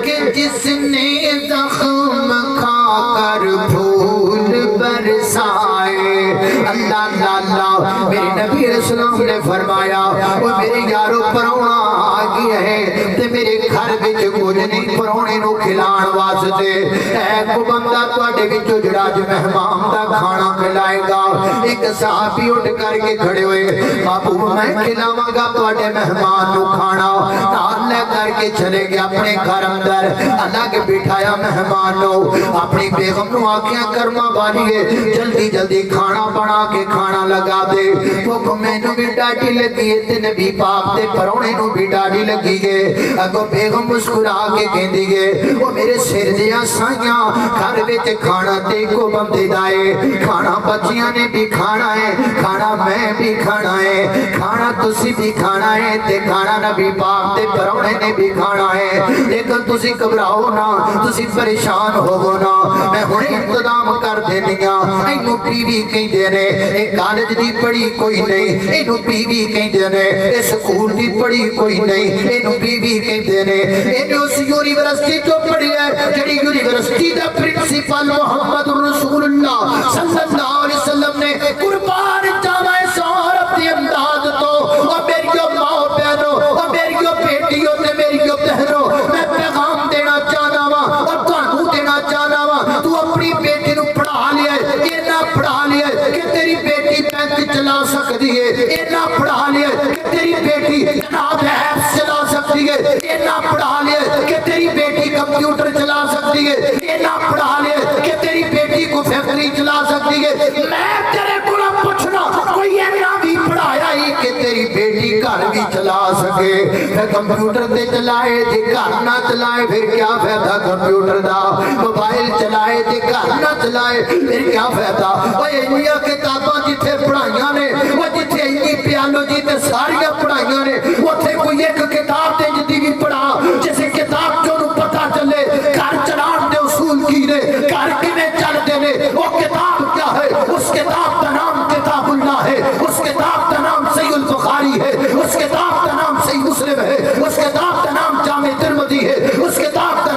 کہ جس نے زخم کھا کر پھول برسائے اللہ اللہ اللہ میرے نبی رسول اللہ نے فرمایا وہ میرے یارو پرونا آگیا ہے تے میرے گھر وچ کچھ نہیں پرونے نو کھلان واسطے اے کو بندہ تواڈے وچوں جڑا جو مہمان دا کھانا کھلائے گا ایک صحابی اٹھ کر کے کھڑے ہوئے بابو میں کھلاواں گا تواڈے مہمان نو کھانا نال لے کر کے چلے گیا اپنے گھر اندر اللہ کے بٹھایا مہمان نو اپنی بیگم نو آکھیا کرما والیے جلدی جلدی کھانا بنا کے کھانا لگا دے وہ مینوں بھی ڈاڈی لگی ہے تے نبی پاک تے پرونے نو بھی ڈاڈی لگی ہے اگوں بیگم مسکرا کے کہندی ہے وہ میرے سر دیاں سائیاں گھر وچ کھانا تے کو بندے دائے کھانا بچیاں نے بھی کھانا ہے کھانا میں بھی کھانا ہے کھانا تسی بھی کھانا ہے تے کھانا نبی پاک تے پرونے نے بھی کھانا ہے لیکن تسی گھبراؤ نہ تسی پریشان ہوو نا میں ہنے انتظام کر دینیاں اینو پی وی کہندے نے اے کالج دی پڑھی کوئی نہیں اینو پی وی کہندے نے اے سکول دی پڑھی کوئی نہیں اینو پی وی کہندے نے اینو اس یونیورسٹی جو پڑھی ہے جڑی یونیورسٹی دا پرنسپل محمد رسول اللہ صلی اللہ علیہ وسلم نے قربان جاوا اس عورت دی امداد تو اور میریو ماں بہنوں اور میریو بیٹیوں تے میریو بہنوں میں پیغام دینا چاہنا وا اور تانوں دینا چاہنا وا تو اپنی بیٹی نو پڑھا لیا ہے اینا پڑھا لیا ہے کہ تیری بیٹی بینک چلا سکتی ہے اینا پڑھا لیا ہے کہ تیری بیٹی جناب ایپس چلا سکتی ہے اینا پڑھا لیا ہے کہ تیری بیٹی کمپیوٹر چلا سکتی ہے اینا پڑھا لیا ہے کہ تیری بیٹی کو فیکٹری چلا سکتی ہے میں تیرے کو پوچھنا کوئی اینا بھی پڑھایا ہی کہ تیری بیٹی گھر بھی چلا سکے پھر کمپیوٹر تے چلائے تے گھر نہ چلائے پھر کیا فائدہ کمپیوٹر دا موبائل چلائے تے گھر نہ چلائے پھر کیا فائدہ وہ انہیاں کتاباں جتھے پڑھائیاں نے وہ جتھے انہی پیالوجی تے ساریاں پڑھائیاں نے اتھے کوئی ایک کتاب تے جدی بھی پڑھا جسے کتاب جو نو پتہ چلے گھر چلان دے اصول کی نے گھر کنے چل دے نے وہ کتاب کیا ہے اس کتاب کا نام کتاب اللہ ہے اس کتاب کا نام صحیح البخاری ہے اس کتاب کا نام صحیح مسلم ہے اس کتاب کا نام جامع ترمذی ہے اس کتاب کا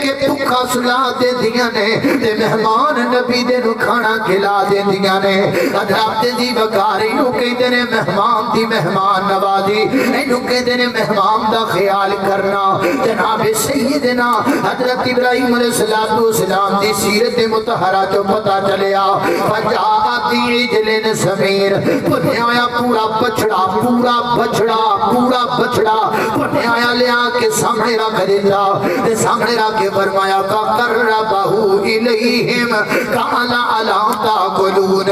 کے بھوکا سلا دیندیاں نے تے مہمان نبی دے نو کھانا کھلا دیندیاں نے حضرت جی وقاری نو کہندے نے مہمان دی مہمان نوازی اینو کہندے نے مہمان دا خیال کرنا جناب سیدنا حضرت ابراہیم علیہ السلام دی سیرت مطہرہ جو پتہ چلیا فجاءتی عجل سمیر بنیا ہویا پورا بچڑا بنیا ہویا لیا کے سامنے رکھ دیتا تے سامنے رکھ کے فرمایا قربہ الیہم قال الا تاکلون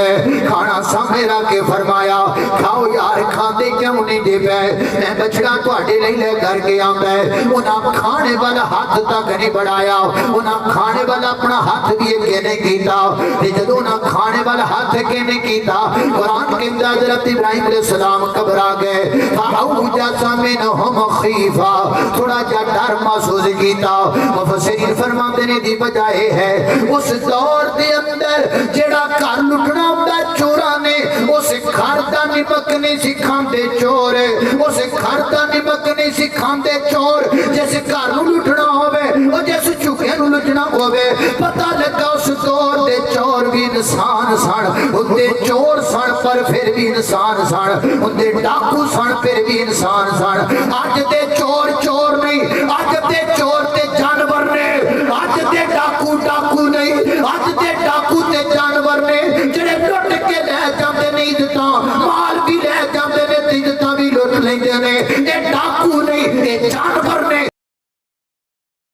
کھانا سامنے رکھ کے فرمایا کھاؤ یار کھاندے کیوں نہیں دے پے میں بچڑا تواڈے لئی لے کر کے آندا ہے انہاں کھانے والا ہاتھ تک نہیں بڑھایا انہاں کھانے والا اپنا ہاتھ بھی اگے نہیں کیتا تے جدوں نہ کھانے والا ہاتھ اگے نہیں کیتا قرآن کے اندر حضرت ابراہیم علیہ السلام گھبرا گئے فاوجس منہم خیفہ تھوڑا جا ڈر محسوس کیتا مفسرین فرماتے نے دی بجائے ہے اس دور دے اندر جڑا گھر لٹنا ہوندا چوراں نے اس گھر دا نمک نہیں سکھاندے چور اس گھر دا نمک نہیں سکھاندے چور جیسے گھر نو لٹنا ہوے او جیسے چوکے نو لٹنا ہوے پتہ لگا اس دور دے چور بھی انسان سن اندے چور سن پر پھر بھی انسان سن اندے ڈاکو سن پھر بھی انسان سن اج دے چور نہیں اج دے چور تے جانور نے اج دے ڈاکو نہیں اج دے ڈاکو تے جانور نے جڑے لٹ کے لے جاندے نے عزتاں مال بھی لے جاندے نے عزتاں بھی لٹ لیندے نے اے ڈاکو نہیں اے جانور نے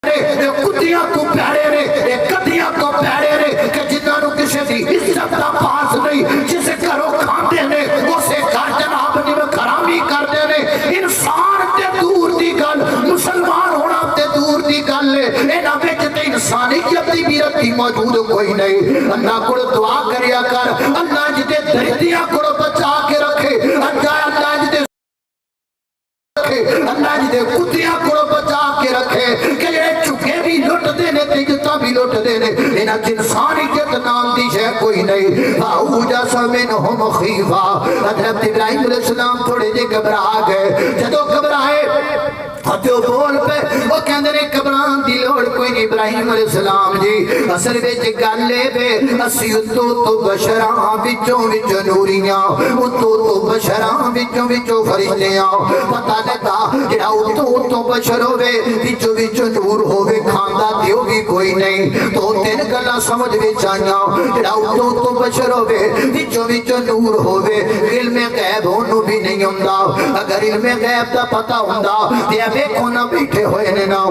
کتیاں کو پیارے نے کتیاں کو پیارے نے کہ جنہاں نو کسی دی عزت دا پاس نہیں جسے گھروں کھاندے نے اسے گھر جناب نیم کرامی کردے نے انسان تے دور دی گل مسلمان ہونا تے دور دی گل انہاں وچ تے انسانیت دی بیرتی موجود کوئی نہیں اللہ کو دعا کریا کر اللہ جدے درندیاں کو بچا کے رکھے اللہ جدے اللہ جی دے کتیاں کو بچا کے رکھے کہ یہ چکے بھی لٹ دینے تجتا بھی لٹ دینے انہاں انسانیت نام دی شے کوئی نہیں فاوجس منہم خیفہ حضرت ابراہیم علیہ السلام تھوڑے جے گھبرا گئے جدو گھبرائے ہتھوں بول پہ وہ کہندے نے گھبران دی لوڑ کوئی نہیں ابراہیم علیہ السلام جی اصل وچ گل اے وے اسی تو بشراں وچوں نوریاں تو بشراں وچوں فرشتیاں پتہ لگا جڑا تو بشر ہوے وچوں نور ہوے کھاندا دیو بھی کوئی نہیں تو تین گلاں سمجھ وچ آئیاں جڑا تو بشر ہوے وچوں نور ہوے علم غیب اونوں بھی نہیں ہوندا اگر علم غیب دا پتہ ہوندا تے ویکھو نہ بیٹھے ہوئے نے نا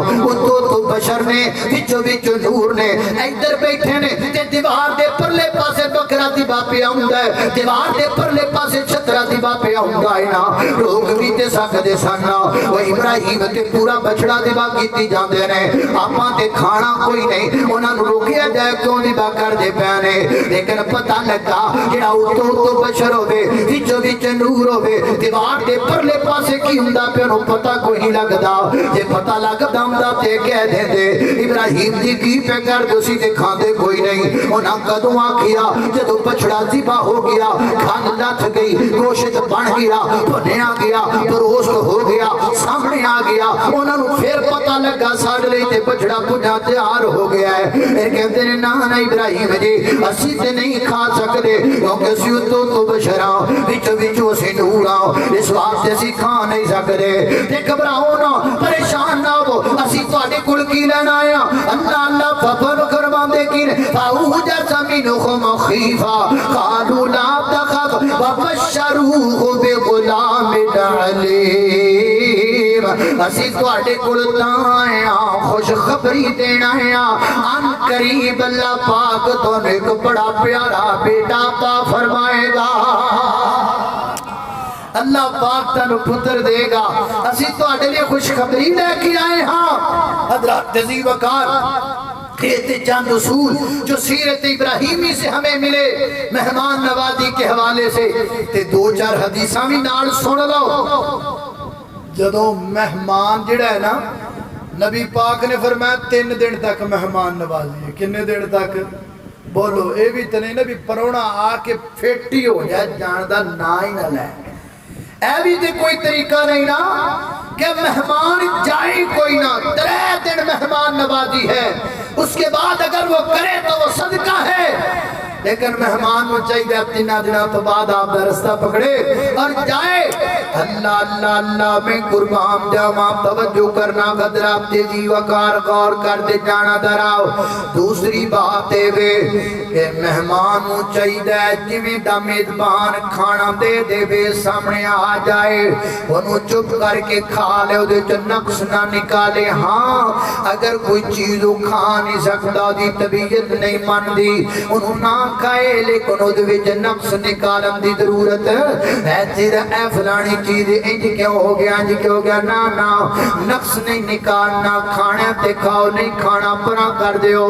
تو بشر نے وچوں نور نے ادھر بیٹھے نے تے دیوار دے پرلے پاسے بکرا دیوا پیا ہوندا ہے دیوار دے پرلے پاسے چھترا دیوا پیا ہوندا ہے نا لوگ بھی تے سکدے سن وہ ابراہیم تے پورا بچڑا دیوا کیتی جاندے نے آپاں تے کھانا کوئی نہیں انہاں نوں روکیا جائے کیوں دیوا کر دے پے نے لیکن پتہ لگا جڑا تو بشر ہوے وچوں نور ہوے دیوار دے پرلے پاسے کی ہوندا پیا نو پتہ کوئی نہیں لگدا جے پتہ لگدا ہوندا تے کہہ دیندے ابراہیم جی کی پہ کر دوسی تے کھاندے کوئی نہیں انہاں کدوں آکھیا جدوں بچڑا ذبح ہو گیا کھان لتھ گئی گوشت بن گیا بھنیا گیا روسٹ ہو گیا سامنے آ گیا انہاں نوں پھر پتہ لگا ساڈے لئی تے بچڑا پجا تیار ہو گیا ہے اے کہندے نے نا ابراہیم جی اسی تے نہیں کھا سکدے کیونکہ اسی تو بشراں وچوں اسی نوراں اس واسطے اسی کھا نہیں سکدے تے گھبراؤ نہ پریشان نہ ہو اسی تواڈے کول کی لینا آیا اللہ فضل کرواندے کی فاوجس منہم خیفہ قالوا لا تخف وبشروه بغلام علیم اسی تواڈے کول تاں آیا خوشخبری دینا آیا ان قریب اللہ پاک تانوں ایک بڑا پیارا بیٹا عطا فرمائے گا اللہ پاک تانوں پتر دے گا اسی تواڈے لیے خوشخبری لے کے آئے ہاں حضرت عزیز وقار یہ چند اصول جو سیرت ابراہیمی سے ہمیں ملے مہمان نوازی کے حوالے سے تے دو چار حدیثاں بھی نال سن لو جدوں مہمان جڑا ہے نا نبی پاک نے فرمایا 3 دن تک مہمان نوازی ہے کنے دن تک بولو اے بھی تے نہیں نا بھی پرونا آ کے پھیٹی ہو جائے جان دا نا ہی نہ لے اے بھی تے کوئی طریقہ نہیں نا کہ مہمان جائے کوئی نہ، 3 دن مہمان نوازی ہے، اس کے بعد اگر وہ کرے تو وہ صدقہ ہے، لیکن مہمان کو چاہیے اپنی دنوں تو بعد آپ کا رستہ پکڑے اور جائے۔ اللہ اللہ اللہ میں قربان جاواں، توجہ کرنا قدرہ تیزی وقار غور کر دے جانا دراؤ۔ دوسری بات ہے کہ مہمان کو چاہیے جویں دا میزبان کھانا دے دے بے سامنے آ جائے، انہوں چپ کر کے کھا لے، دے جو نقص نہ نکالے۔ ہاں اگر کوئی چیز کھا نہیں سکتا، دی طبیعت نہیں مان دی، انہوں نہ کھائے، لیکن وہ دوچ نقص نکالن دی ضرورت ہے۔ تیرا اے فلانی چیز انج کیوں ہو گیا، انج کیوں ہو گیا، نا نا نقص نہیں نکالنا، کھانے تے کھاؤ، نہیں کھانا پرا کر دیو،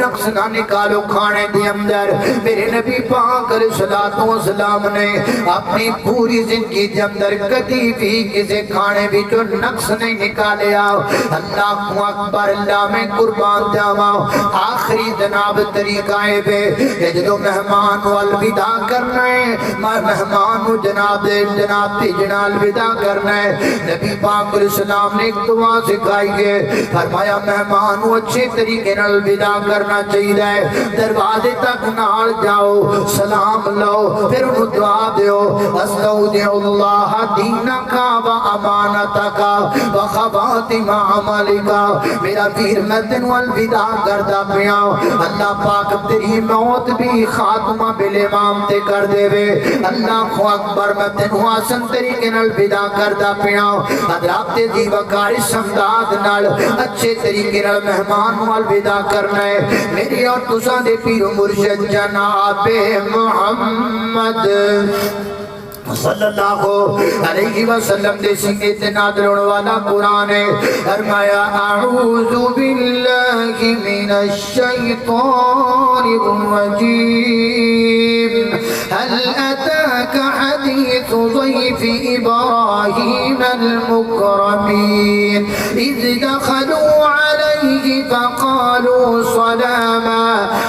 نقص نہ نکالو کھانے دے اندر۔ میرے نبی پاک علیہ السلام نے اپنی پوری زندگی دے اندر کدی بھی کسی کھانے بھی جو نقص نہیں نکالیا۔ اللہ اکبر، اللہ میں قربان جاواں۔ آخری جناب طریقہ ہے کہ جو مہمان کو الوداع کرنا ہے، مہمان کو جناب الوداع کرنا ہے، نبی پاک علیہ السلام نے ایک دعا سکھائی ہے، فرمایا مہمان کو اچھے طریقے نال الوداع کرنا چاہیے، دروازے تک نال جاؤ، سلام لو، پھر انہوں دعا دیو، استودع اللہ دینک و امانتک و خواتم عملک۔ میرا پیر میں تینوں الوداع کردہ پیا، اللہ پاک تیری موت بھی خاتمہ بالامام تے کر دے وے۔ اللہ اکبر، میں تینوں آسن طریقے نال الوداع کردہ پیا۔ حضرات دی وقار سمداد نال اچھے طریقے نال مہمان کو الوداع کرنا ہے۔ میری اور تساں دے پیر و مرشد جناب محمد صلی اللہ علیہ وسلم دے سنگے تے نازل ہونے والا قرآن ہے۔ فرمایا اعوذ باللہ من الشیطان الرجیم، هل اتاک حدیث ضیف ابراہیم المکرمین، اذ دخلوا علیہ فقالوا سلاما،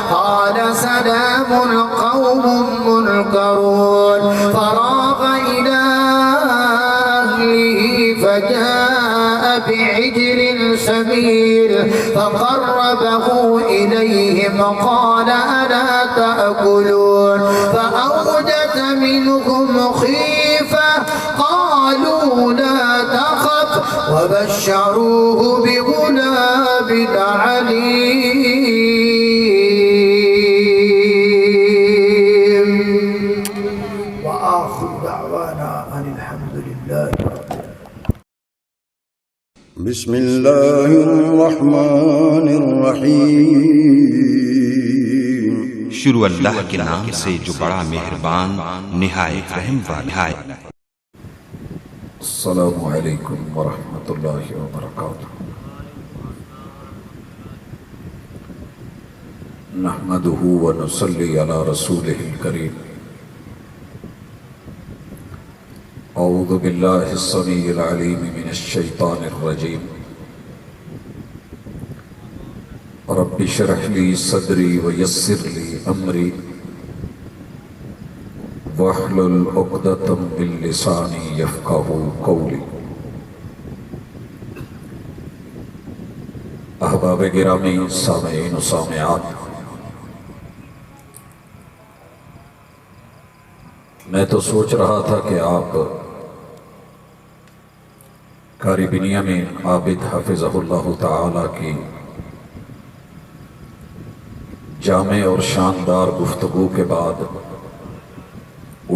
قال سلام قوم منکرون، فراغ إلى أهله فجاء بعجل سمين فقربه إليهم قال ألا تأكلون، فأوجس منهم خيفة قالوا لا تخف، وبشروه بغلام عليم۔
بسم الله الرحمن الرحیم۔
شروع اللہ کے نام سے جو بڑا مہربان نہایت رحم والا ہے۔
السلام علیکم ورحمۃ اللہ وبرکاتہ۔ نحمده ونصلی علی رسولہ الکریم۔ اعوذ باللہ السمیع العلیم من الشیطان الرجیم۔ رب اشرح لی صدری ویسر لی امری واحلل عقدۃ من لسانی یفقہوا قولی۔ احباب گرامی، سامعین و سامعات، میں تو سوچ رہا تھا کہ آپ قاری بنیامین عابد حفظہ اللہ تعالی کی جامع اور شاندار گفتگو کے بعد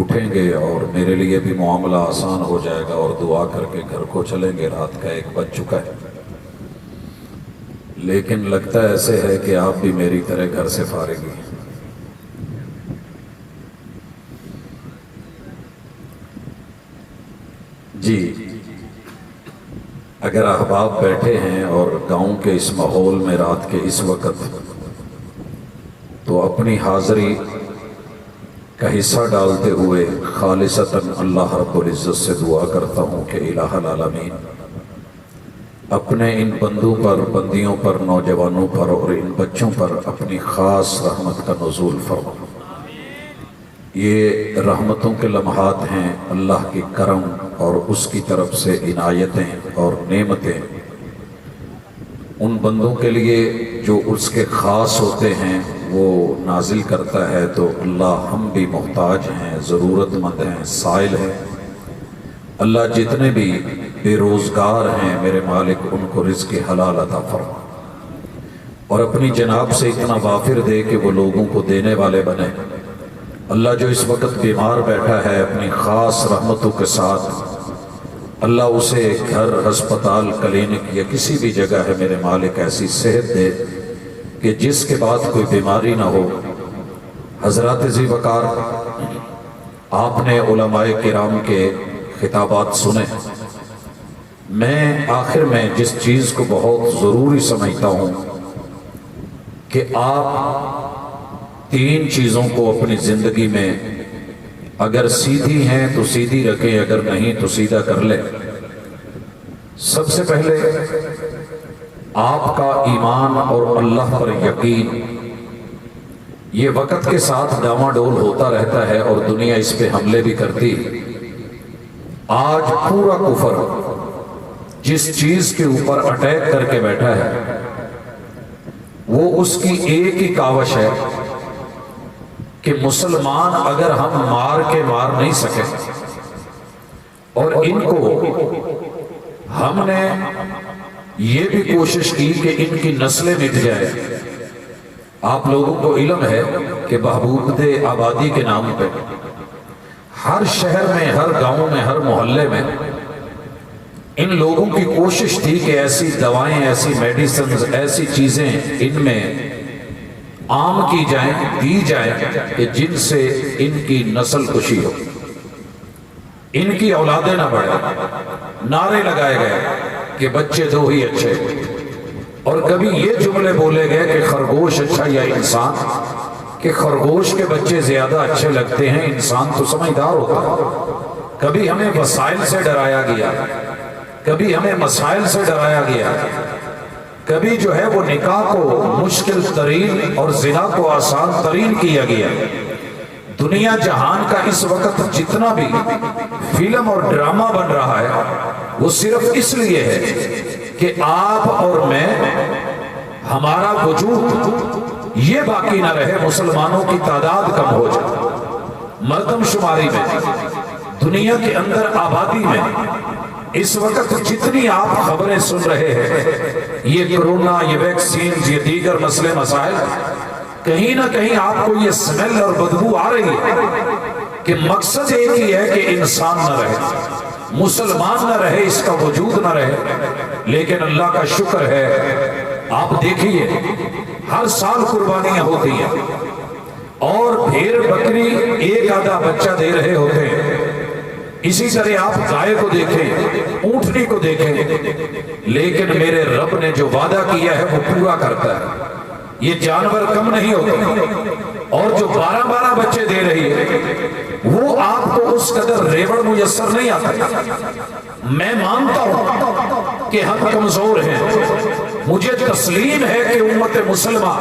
اٹھیں گے اور میرے لیے بھی معاملہ آسان ہو جائے گا اور دعا کر کے گھر کو چلیں گے۔ رات کا 1 بج چکا ہے، لیکن لگتا ایسے ہے کہ آپ بھی میری طرح گھر سے فارغ ہیں۔ جی، اگر احباب بیٹھے ہیں اور گاؤں کے اس ماحول میں رات کے اس وقت، تو اپنی حاضری کا حصہ ڈالتے ہوئے خالصتاً اللہ رب العزت سے دعا کرتا ہوں کہ الہ العالمین اپنے ان بندوں پر، بندیوں پر، نوجوانوں پر اور ان بچوں پر اپنی خاص رحمت کا نزول فرما۔ یہ رحمتوں کے لمحات ہیں، اللہ کی کرم اور اس کی طرف سے عنایتیں اور نعمتیں ان بندوں کے لیے جو اس کے خاص ہوتے ہیں وہ نازل کرتا ہے۔ تو اللہ ہم بھی محتاج ہیں، ضرورت مند ہیں، سائل ہیں۔ اللہ جتنے بھی بے روزگار ہیں میرے مالک ان کو رزق حلال عطا فرما، اور اپنی جناب سے اتنا وافر دے کہ وہ لوگوں کو دینے والے بنے۔ اللہ جو اس وقت بیمار بیٹھا ہے اپنی خاص رحمتوں کے ساتھ، اللہ اسے گھر، ہسپتال، کلینک یا کسی بھی جگہ ہے میرے مالک ایسی صحت دے کہ جس کے بعد کوئی بیماری نہ ہو۔ حضرات ذی وقار، آپ نے علماء کرام کے خطابات سنے۔ میں آخر میں جس چیز کو بہت ضروری سمجھتا ہوں کہ آپ 3 چیزوں کو اپنی زندگی میں اگر سیدھی ہیں تو سیدھی رکھیں، اگر نہیں تو سیدھا کر لیں۔ سب سے پہلے آپ کا ایمان اور اللہ پر یقین، یہ وقت کے ساتھ ڈاواں ڈول ہوتا رہتا ہے اور دنیا اس پہ حملے بھی کرتی۔ آج پورا کفر جس چیز کے اوپر اٹیک کر کے بیٹھا ہے وہ اس کی ایک ہی کاوش ہے کہ مسلمان اگر ہم مار کے مار نہیں سکے اور ان کو ہم نے یہ بھی کوشش کی کہ ان کی نسلیں مٹ جائے۔ آپ لوگوں کو علم ہے کہ بہبود آبادی کے نام پہ ہر شہر میں، ہر گاؤں میں، ہر محلے میں ان لوگوں کی کوشش تھی کہ ایسی دوائیں، ایسی میڈیسنز، ایسی چیزیں ان میں عام کی جائیں، دی جائیں کہ جن سے ان کی نسل کشی ہو، ان کی اولادیں نہ بڑھیں۔ نعرے لگائے گئے کہ بچے 2 ہی اچھے، اور کبھی یہ جملے بولے گئے کہ خرگوش اچھا یا انسان، کہ خرگوش کے بچے زیادہ اچھے لگتے ہیں، انسان تو سمجھدار ہوتا ہے۔ کبھی ہمیں وسائل سے ڈرایا گیا، کبھی ہمیں مسائل سے ڈرایا گیا، کبھی جو ہے وہ نکاح کو مشکل ترین اور زنا کو آسان ترین کیا گیا۔ دنیا جہان کا اس وقت جتنا بھی فلم اور ڈرامہ بن رہا ہے وہ صرف اس لیے ہے کہ آپ اور میں، ہمارا وجود یہ باقی نہ رہے، مسلمانوں کی تعداد کم ہو جائے۔ مردم شماری میں، دنیا کے اندر آبادی میں اس وقت جتنی آپ خبریں سن رہے ہیں، یہ کرونا، یہ ویکسین، یہ دیگر مسئلے مسائل، کہیں نہ کہیں آپ کو یہ سمیل اور بدبو آ رہی ہے کہ مقصد ایک ہی ہے کہ انسان نہ رہے، مسلمان نہ رہے، اس کا وجود نہ رہے۔ لیکن اللہ کا شکر ہے، آپ دیکھیے ہر سال قربانیاں ہوتی ہیں اور بھیڑ بکری ایک آدھا بچہ دے رہے ہوتے ہیں۔ اسی طرح آپ گائے کو دیکھیں، اونٹنی کو دیکھیں، لیکن میرے رب نے جو وعدہ کیا ہے وہ پورا کرتا ہے۔ یہ جانور کم نہیں ہوتے، اور جو 12 بچے دے رہی ہے وہ آپ کو اس قدر ریوڑ میسر نہیں آتا۔ میں مانتا ہوں کہ ہم کمزور ہیں، مجھے تسلیم ہے کہ امت مسلمہ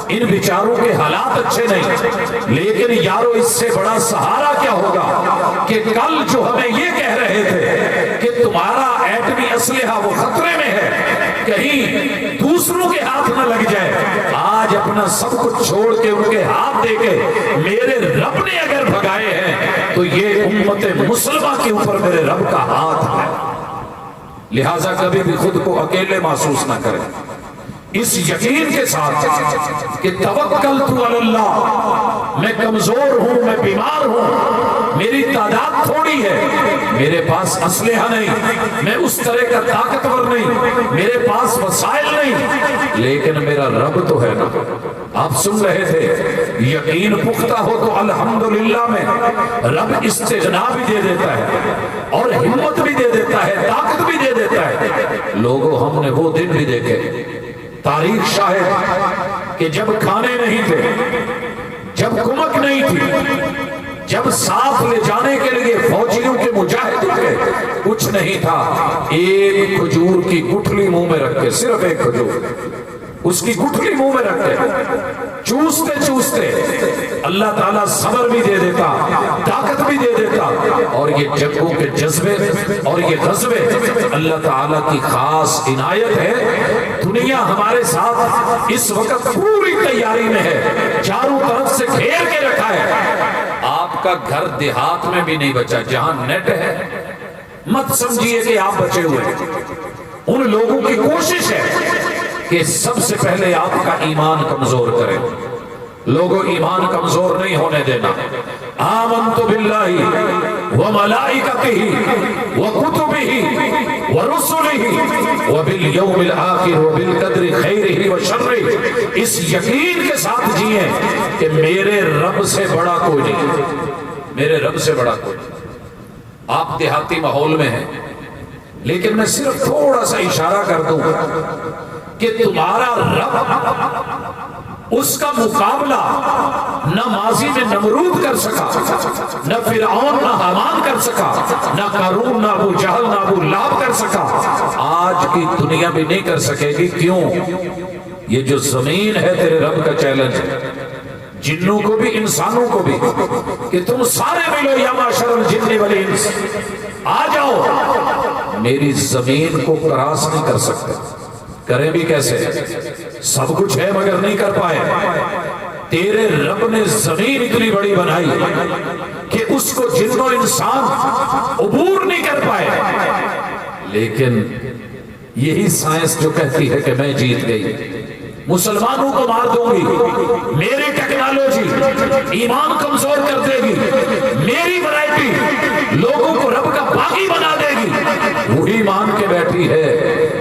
ان بیچاروں کے حالات اچھے نہیں، لیکن یارو اس سے بڑا سہارا کیا ہوگا کہ کل جو ہمیں یہ کہہ رہے تھے کہ تمہارا ایٹمی اسلحہ وہ خطرے میں ہے، کہیں دوسروں کے ہاتھ نہ لگ جائے، آج اپنا سب کچھ چھوڑ کے ان کے ہاتھ دے کے میرے رب نے اگر بھگائے ہیں تو یہ امت مسلمہ کے اوپر میرے رب کا ہاتھ ہے۔ لہٰذا کبھی بھی خود کو اکیلے محسوس نہ کریں، اس یقین کے ساتھ کہ توکلت علی اللہ، میں کمزور ہوں، میں بیمار ہوں، میری تعداد تھوڑی ہے، میرے پاس اسلحہ نہیں، میں اس طرح کا طاقتور نہیں، میرے پاس وسائل نہیں، لیکن میرا رب تو ہے نا۔ آپ سن رہے تھے، یقین پختہ ہو تو الحمدللہ میں رب استغنا بھی دے دیتا ہے اور ہمت بھی دے دیتا ہے، طاقت بھی دے دیتا ہے۔ لوگوں، ہم نے وہ دن بھی دیکھے، تاریخ شاہد کہ جب کھانے نہیں تھے، جب کمک نہیں تھی، جب ساتھ لے جانے کے لیے فوجیوں کے مجاہد تھے، کچھ نہیں تھا، ایک کھجور کی گٹھلی منہ میں رکھ کے، صرف ایک کھجور، اس کی گٹھلی منہ میں رکھتے چوستے چوستے اللہ تعالیٰ صبر بھی دے دیتا، طاقت بھی دے دیتا، اور یہ جنگوں کے جذبے اور یہ غزوے اللہ تعالیٰ کی خاص عنایت ہے۔ دنیا ہمارے ساتھ اس وقت پوری تیاری میں ہے، چاروں طرف سے گھیر کے رکھا ہے۔ آپ کا گھر دیہات میں بھی نہیں بچا، جہاں نیٹ ہے مت سمجھیے کہ آپ بچے ہوئے۔ ان لوگوں کی کوشش ہے کہ سب سے پہلے آپ کا ایمان کمزور کریں۔ لوگوں ایمان کمزور نہیں ہونے دینا۔ آمنت باللہ وملائکتہ وکتبہ ورسلہ وبالیوم الآخر وبالقدر خیرہ وشرہ، اس یقین کے ساتھ جئیں کہ میرے رب سے بڑا کوئی نہیں، میرے رب سے بڑا کوئی نہیں۔ آپ دیہاتی ماحول میں ہیں، لیکن میں صرف تھوڑا سا اشارہ کر دوں کہ تمہارا رب، اس کا مقابلہ نہ ماضی میں نمرود کر سکا، نہ فرعون نہ حامان کر سکا، نہ قارون نہ ابو جہل نہ ابو لہب کر سکا، آج کی دنیا بھی نہیں کر سکے گی۔ کیوں؟ یہ جو زمین ہے تیرے رب کا چیلنج ہے، جنوں کو بھی انسانوں کو بھی، کہ تم سارے ملو یا معشر الجن والانس، آ جاؤ۔ میری زمین کو کراس نہیں کر سکتے، کریں بھی کیسے؟ سب کچھ ہے مگر نہیں کر پائے۔ تیرے رب نے زمین اتنی بڑی بنائی کہ اس کو جن و انسان عبور نہیں کر پائے، لیکن یہی سائنس جو کہتی ہے کہ میں جیت گئی، مسلمانوں کو مار دوں گی، میری ٹیکنالوجی ایمان کمزور کر دے گی، میری ورائٹی لوگوں کو رب کا باغی بنا دے گی، وہی مان کے بیٹھی ہے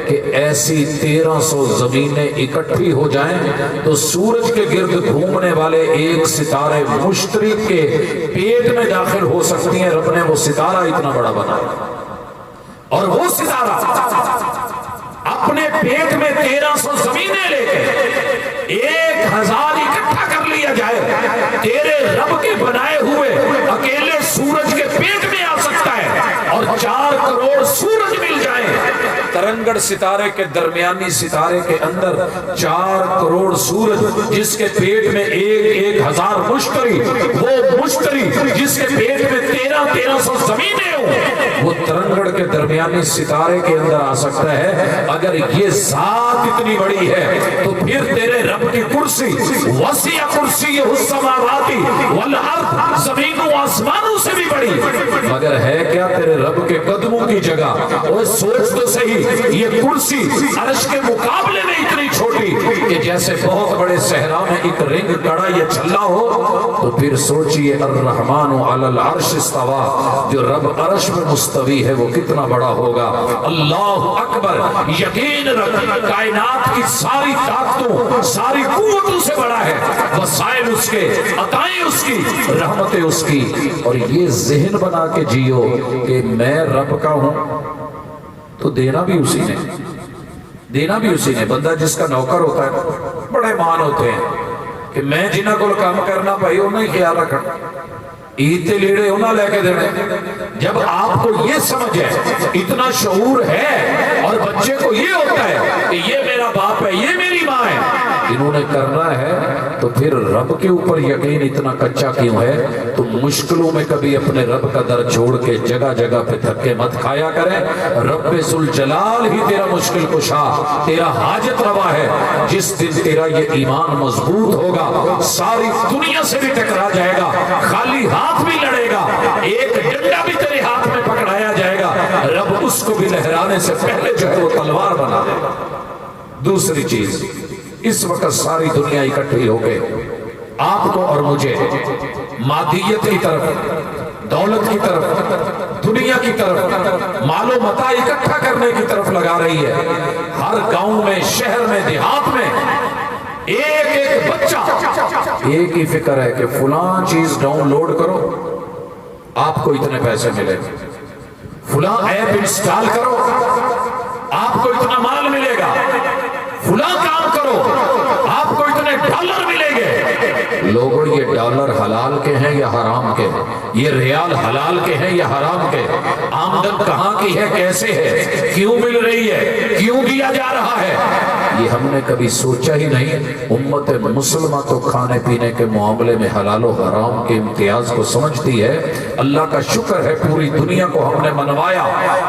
کہ ایسی 1300 زمینیں اکٹھی ہو جائیں تو سورج کے گرد گھومنے والے ایک ستارے مشتری کے پیٹ میں داخل ہو سکتی ہیں۔ رب نے وہ ستارہ اتنا بڑا بنایا، اور وہ ستارہ اپنے پیٹ میں 1300 زمینیں لے کے 1000 اکٹھا کر لیا جائے، تیرے رب کے بنائے ہوئے اکیلے سورج کے پیٹ میں آ سکتا ہے، اور 4 کروڑ سورج مل جائیں، ترنگڑ ستارے کے درمیانی ستارے کے اندر 4 کروڑ سورج، جس کے پیٹ میں 1000 مشتری، وہ مشتری جس کے پیٹ میں 1300 زمینیں ہوں، وہ ترنگڑ کے درمیانی ستارے کے اندر آ سکتا ہے۔ اگر یہ ذات اتنی بڑی ہے تو پھر تیرے رب کی کرسی وسیع کرسی السماوات والارض، زمینوں آسمانوں سے بھی بڑی، مگر ہے کیا تیرے رب کے قدموں کی جگہ؟ وہ سوچ تو صحیح، یہ کرسی عرش کے مقابلے میں اتنی چھوٹی کہ جیسے بہت بڑے صحرا میں ایک رنگ کڑا یا چھلا ہو، تو پھر سوچئے الرحمن علی العرش استویٰ، جو رب عرش میں مستوی ہے وہ کتنا بڑا ہوگا۔ اللہ اکبر، یقین رکھ کائنات کی ساری طاقتوں ساری قوتوں سے بڑا ہے، وسائل اس کے، عطائیں اس کی، رحمتیں اس کی، اور یہ ذہن بنا کے جیو کہ میں رب کا ہوں تو دینا بھی اسی نے، دینا بھی اسی نے۔ بندہ جس کا نوکر ہوتا ہے بڑے مان ہوتے ہیں کہ میں جنہاں کو کام کرنا پائی انہیں خیال رکھنا، عید تے لیڑے انہاں لے کے دینے۔ جب آپ کو یہ سمجھ ہے، اتنا شعور ہے، اور بچے کو یہ ہوتا ہے کہ یہ میرا باپ ہے، یہ میری ماں ہے، انہوں نے کرنا ہے، تو پھر رب کے اوپر یقین اتنا کچا کیوں ہے؟ تو مشکلوں میں کبھی اپنے رب کا در چھوڑ کے جگہ جگہ پہ دھکے مت کھایا کریں۔ رب ذوالجلال ہی تیرا مشکل کشا، تیرا حاجت روا ہے۔ جس دن تیرا یہ ایمان مضبوط ہوگا، ساری دنیا سے بھی ٹکرا جائے گا، خالی ہاتھ بھی لڑے گا، ایک ڈنڈا بھی تیرے ہاتھ میں پکڑایا جائے گا، رب اس کو بھی لہرانے سے پہلے جو ہے وہ تلوار بنا دے گا۔ دوسری چیز، اس وقت ساری دنیا اکٹھی ہو گئے آپ کو اور مجھے مادیت کی طرف، دولت کی طرف، دنیا کی طرف، مال و متاع اکٹھا کرنے کی طرف لگا رہی ہے۔ ہر گاؤں میں، شہر میں، دیہات میں ایک ایک بچہ ایک ہی فکر ہے کہ فلاں چیز ڈاؤن لوڈ کرو آپ کو اتنے پیسے ملے، فلاں ایپ انسٹال کرو آپ کو اتنا مال ملے گا، فلاں کام کرو آپ کو اتنے ڈالر ملیں گے۔ لوگوں، یہ ڈالر حلال کے ہیں یا حرام کے؟ یہ ریال حلال کے ہیں یا حرام کے؟ آمدن کہاں کی ہے، کیسے ہے، کیوں مل رہی ہے، کیوں دیا جا رہا ہے، یہ ہم نے کبھی سوچا ہی نہیں۔ امت مسلمہ تو کھانے پینے کے معاملے میں حلال و حرام کے امتیاز کو سمجھتی ہے۔ اللہ کا شکر ہے پوری دنیا کو ہم نے منوایا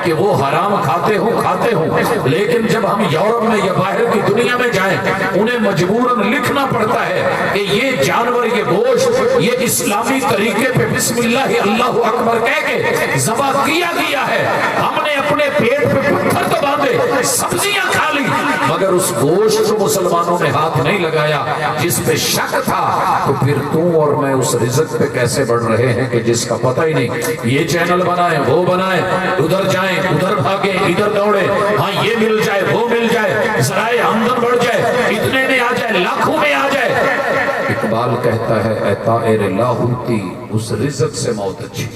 کہ وہ حرام کھاتے ہوں، لیکن جب ہم یورپ میں یا باہر کی دنیا میں جائیں انہیں مجبوراً لکھنا پڑتا ہے کہ یہ جانور، یہ گوشت، یہ اسلامی طریقے پہ بسم اللہ اللہ اکبر کہہ کے ذبح کیا گیا ہے۔ ہم نے اپنے پیٹ پہ پتھر تو باندھے، سبزیاں کھا لی، مگر اس گوشت کو مسلمانوں نے ہاتھ نہیں لگایا۔ جس پہ شک تھا تو پھر تو اور میں اس رزق پہ کیسے بڑھ رہے ہیں کہ جس کا پتہ ہی نہیں۔ یہ چینل بنائیں، وہ بنائیں، ادھر جائیں، ادھر بھاگیں، ادھر دوڑیں، ہاں یہ مل جائے، وہ مل جائے، ذرائع آمدن بڑھ جائے، اتنے میں آ جائے، لاکھوں میں آ جائے۔ اقبال کہتا ہے اے طائر لاہوتی، اس رزق سے موت اچھی۔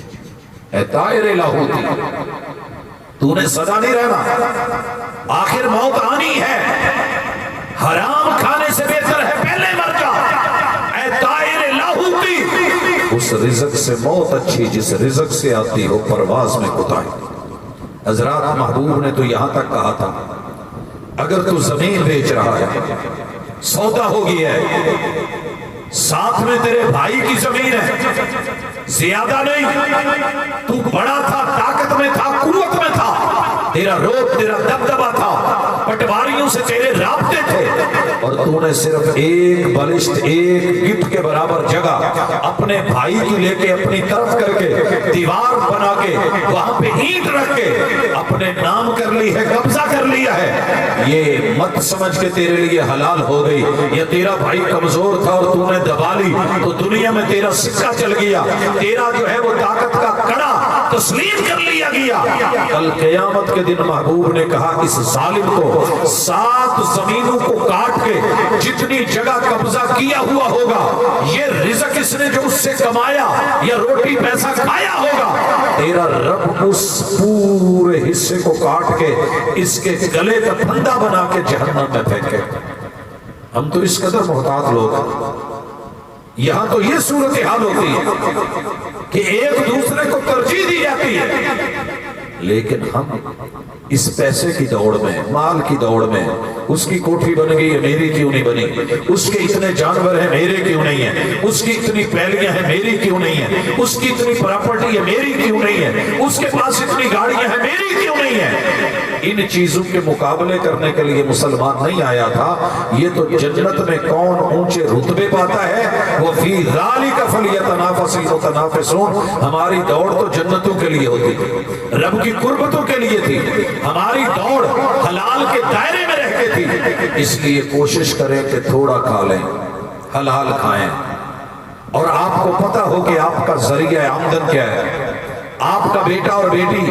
اے طائر لاہوتی، تو نے سدا نہیں رہنا، آخر موت آنی ہے، حرام کھانے سے بہتر ہے پہلے مر جا۔ اے طائر لاہوتی، اس رزق سے موت اچھی جس رزق سے آتی ہو پرواز میں کوتاہی۔ حضرات محبوب نے تو یہاں تک کہا تھا اگر تو زمین بیچ رہا ہے، سودا ہو گیا ہے، ساتھ میں تیرے بھائی کی زمین ہے، زیادہ نہیں، تو بڑا تھا، طاقت میں تھا، قوت میں تھا، تیرا روپ، تیرا دبدبہ تھا، پٹواریوں سے تیرے رابطے تھے، اور تو نے صرف ایک بلشت، ایک گٹ کے برابر جگہ اپنے بھائی کی لے کے اپنی طرف کر کے دیوار بنا کے وہاں پہ اینٹ رکھ کے اپنے نام کر لی ہے، قبضہ کر لیا ہے۔ یہ مت سمجھ کے تیرے لیے حلال ہو گئی، یا تیرا بھائی کمزور تھا اور تو نے دبا لی تو دنیا میں تیرا سکہ چل گیا، تیرا جو ہے وہ طاقت کا کڑا تسلیم کر لیا گیا۔ کل قیامت کے دن محبوب نے کہا اس ظالم کو 7 زمینوں کو کاٹ کے جتنی جگہ قبضہ کیا ہوا ہوگا، یہ رزق اس نے جو اس سے کمایا یا روٹی پیسہ کھایا ہوگا، تیرا رب اس پورے حصے کو کاٹ کے اس کے گلے کا پھندا بنا کے جہنم میں پھینکے۔ ہم تو اس قدر محتاط لوگ ہیں، یہاں تو یہ صورتحال ہوتی ہے کہ ایک دوسرے کو ترجیح دی جاتی ہے، لیکن ہم اس پیسے کی دوڑ میں، مال کی دوڑ میں، اس کی کوٹھی بن گئی ہے میری کیوں نہیں بنی، اس کے اتنے جانور ہیں میرے کیوں نہیں ہیں، اس کی اتنی پیلیاں ہیں میری کیوں نہیں ہیں، اس کی اتنی پراپرٹی ہے میری کیوں نہیں ہے، اس کے پاس اتنی گاڑیاں ہیں میری کیوں نہیں ہیں۔ ان چیزوں کے مقابلے کرنے کے لیے مسلمان نہیں آیا تھا۔ یہ تو جنت میں کون اونچے رتبے پاتا ہے، وَفِي ذَلِكَ فَلْيَتَنَافَسِ الْمُتَنَافِسُونَ۔ ہماری دوڑ تو جنتوں کے لیے ہوتی تھی، رب کی قربتوں کے لیے تھی، ہماری دوڑ حلال کے دائرے میں رہ کے تھی۔ اس لیے کوشش کریں کہ تھوڑا کھا لیں، حلال کھائیں، اور آپ کو پتہ ہو کہ آپ کا ذریعہ آمدن کیا ہے، آپ کا بیٹا اور بیٹی